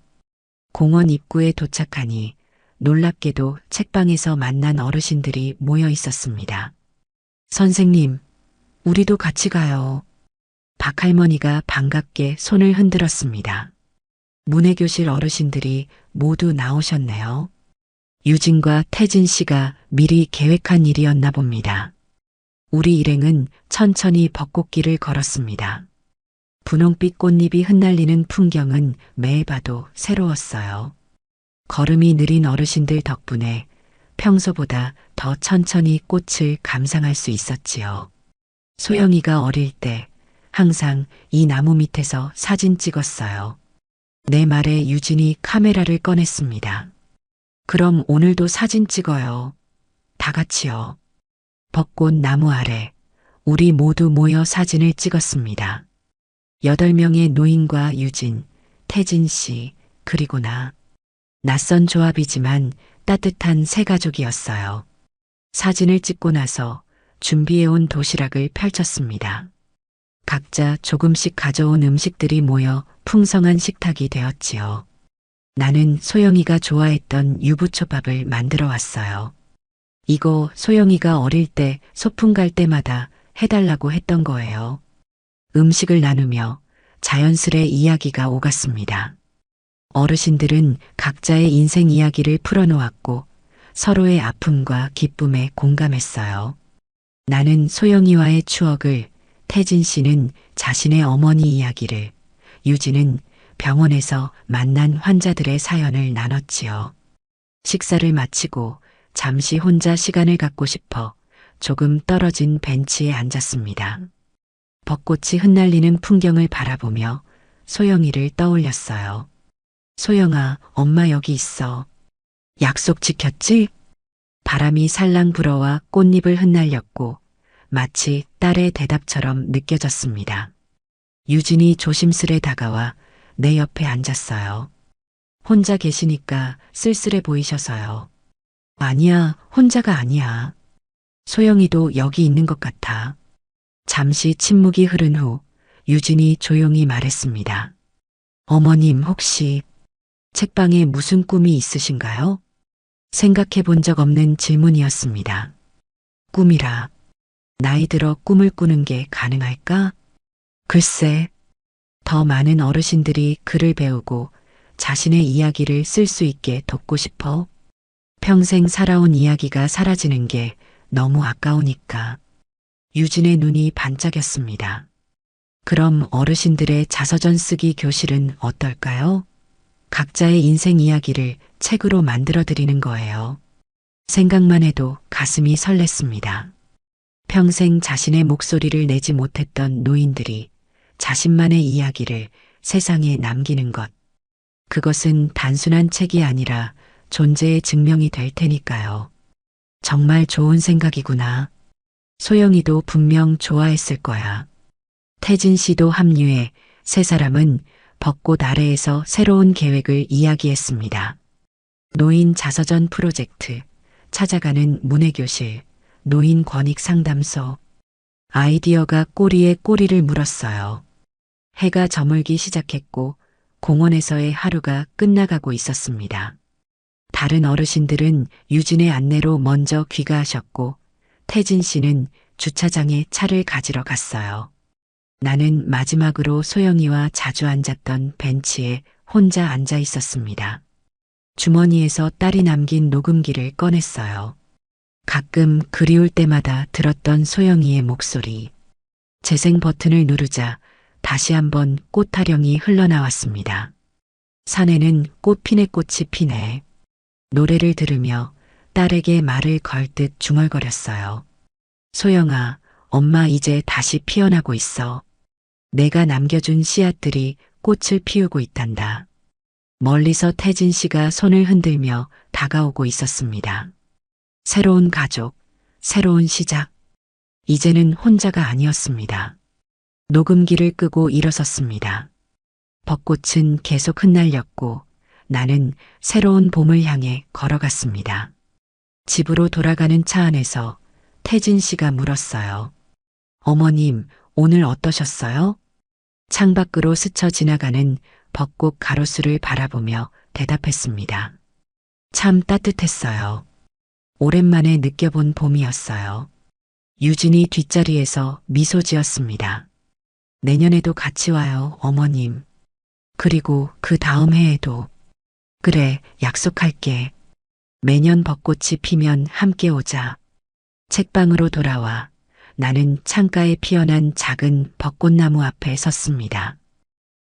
공원 입구에 도착하니 놀랍게도 책방에서 만난 어르신들이 모여 있었습니다. 선생님, 우리도 같이 가요. 박할머니가 반갑게 손을 흔들었습니다. 문해교실 어르신들이 모두 나오셨네요. 유진과 태진 씨가 미리 계획한 일이었나 봅니다. 우리 일행은 천천히 벚꽃길을 걸었습니다. 분홍빛 꽃잎이 흩날리는 풍경은 매해 봐도 새로웠어요. 걸음이 느린 어르신들 덕분에 평소보다 더 천천히 꽃을 감상할 수 있었지요. 소영이가 어릴 때 항상 이 나무 밑에서 사진 찍었어요. 내 말에 유진이 카메라를 꺼냈습니다. 그럼 오늘도 사진 찍어요. 다 같이요. 벚꽃 나무 아래 우리 모두 모여 사진을 찍었습니다. 8명의 노인과 유진, 태진 씨, 그리고 나. 낯선 조합이지만 따뜻한 새 가족이었어요. 사진을 찍고 나서 준비해온 도시락을 펼쳤습니다. 각자 조금씩 가져온 음식들이 모여 풍성한 식탁이 되었지요. 나는 소영이가 좋아했던 유부초밥을 만들어 왔어요. 이거 소영이가 어릴 때 소풍 갈 때마다 해달라고 했던 거예요. 음식을 나누며 자연스레 이야기가 오갔습니다. 어르신들은 각자의 인생 이야기를 풀어놓았고 서로의 아픔과 기쁨에 공감했어요. 나는 소영이와의 추억을, 태진 씨는 자신의 어머니 이야기를, 유진은 병원에서 만난 환자들의 사연을 나눴지요. 식사를 마치고 잠시 혼자 시간을 갖고 싶어 조금 떨어진 벤치에 앉았습니다. 벚꽃이 흩날리는 풍경을 바라보며 소영이를 떠올렸어요. 소영아, 엄마 여기 있어. 약속 지켰지? 바람이 살랑 불어와 꽃잎을 흩날렸고 마치 딸의 대답처럼 느껴졌습니다. 유진이 조심스레 다가와 내 옆에 앉았어요. 혼자 계시니까 쓸쓸해 보이셔서요. 아니야, 혼자가 아니야. 소영이도 여기 있는 것 같아. 잠시 침묵이 흐른 후 유진이 조용히 말했습니다. 어머님 혹시 책방에 무슨 꿈이 있으신가요? 생각해 본 적 없는 질문이었습니다. 꿈이라. 나이 들어 꿈을 꾸는 게 가능할까? 글쎄, 더 많은 어르신들이 글을 배우고 자신의 이야기를 쓸 수 있게 돕고 싶어. 평생 살아온 이야기가 사라지는 게 너무 아까우니까. 유진의 눈이 반짝였습니다. 그럼 어르신들의 자서전 쓰기 교실은 어떨까요? 각자의 인생 이야기를 책으로 만들어 드리는 거예요. 생각만 해도 가슴이 설렜습니다. 평생 자신의 목소리를 내지 못했던 노인들이 자신만의 이야기를 세상에 남기는 것. 그것은 단순한 책이 아니라 존재의 증명이 될 테니까요. 정말 좋은 생각이구나. 소영이도 분명 좋아했을 거야. 태진 씨도 합류해 세 사람은 벚꽃 아래에서 새로운 계획을 이야기했습니다. 노인 자서전 프로젝트, 찾아가는 문해교실, 노인 권익 상담소. 아이디어가 꼬리에 꼬리를 물었어요. 해가 저물기 시작했고 공원에서의 하루가 끝나가고 있었습니다. 다른 어르신들은 유진의 안내로 먼저 귀가하셨고 태진 씨는 주차장에 차를 가지러 갔어요. 나는 마지막으로 소영이와 자주 앉았던 벤치에 혼자 앉아 있었습니다. 주머니에서 딸이 남긴 녹음기를 꺼냈어요. 가끔 그리울 때마다 들었던 소영이의 목소리. 재생 버튼을 누르자 다시 한번 꽃 타령이 흘러나왔습니다. 산에는 꽃피네 꽃이 피네. 노래를 들으며 딸에게 말을 걸 듯 중얼거렸어요. 소영아, 엄마 이제 다시 피어나고 있어. 내가 남겨준 씨앗들이 꽃을 피우고 있단다. 멀리서 태진 씨가 손을 흔들며 다가오고 있었습니다. 새로운 가족, 새로운 시작. 이제는 혼자가 아니었습니다. 녹음기를 끄고 일어섰습니다. 벚꽃은 계속 흩날렸고 나는 새로운 봄을 향해 걸어갔습니다. 집으로 돌아가는 차 안에서 태진 씨가 물었어요. 어머님, 오늘 어떠셨어요? 창밖으로 스쳐 지나가는 벚꽃 가로수를 바라보며 대답했습니다. 참 따뜻했어요. 오랜만에 느껴본 봄이었어요. 유진이 뒷자리에서 미소 지었습니다. 내년에도 같이 와요, 어머님. 그리고 그 다음 해에도. 그래, 약속할게. 매년 벚꽃이 피면 함께 오자. 책방으로 돌아와 나는 창가에 피어난 작은 벚꽃나무 앞에 섰습니다.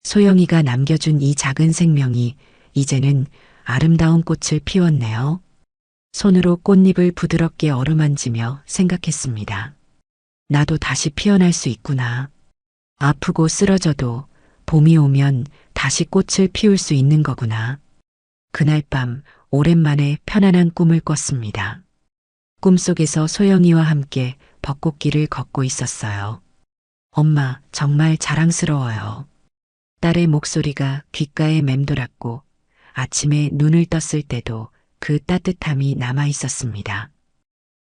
소영이가 남겨준 이 작은 생명이 이제는 아름다운 꽃을 피웠네요. 손으로 꽃잎을 부드럽게 어루만지며 생각했습니다. 나도 다시 피어날 수 있구나. 아프고 쓰러져도 봄이 오면 다시 꽃을 피울 수 있는 거구나. 그날 밤 오랜만에 편안한 꿈을 꿨습니다. 꿈속에서 소영이와 함께 벚꽃길을 걷고 있었어요. 엄마, 정말 자랑스러워요. 딸의 목소리가 귓가에 맴돌았고 아침에 눈을 떴을 때도 그 따뜻함이 남아 있었습니다.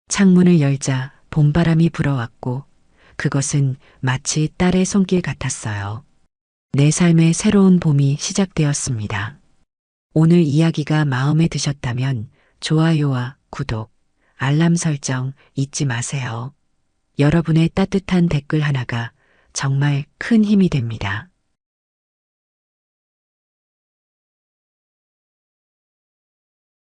창문을 열자 봄바람이 불어왔고 그것은 마치 딸의 손길 같았어요. 내 삶의 새로운 봄이 시작되었습니다. 오늘 이야기가 마음에 드셨다면 좋아요와 구독, 알람 설정 잊지 마세요. 여러분의 따뜻한 댓글 하나가 정말 큰 힘이 됩니다.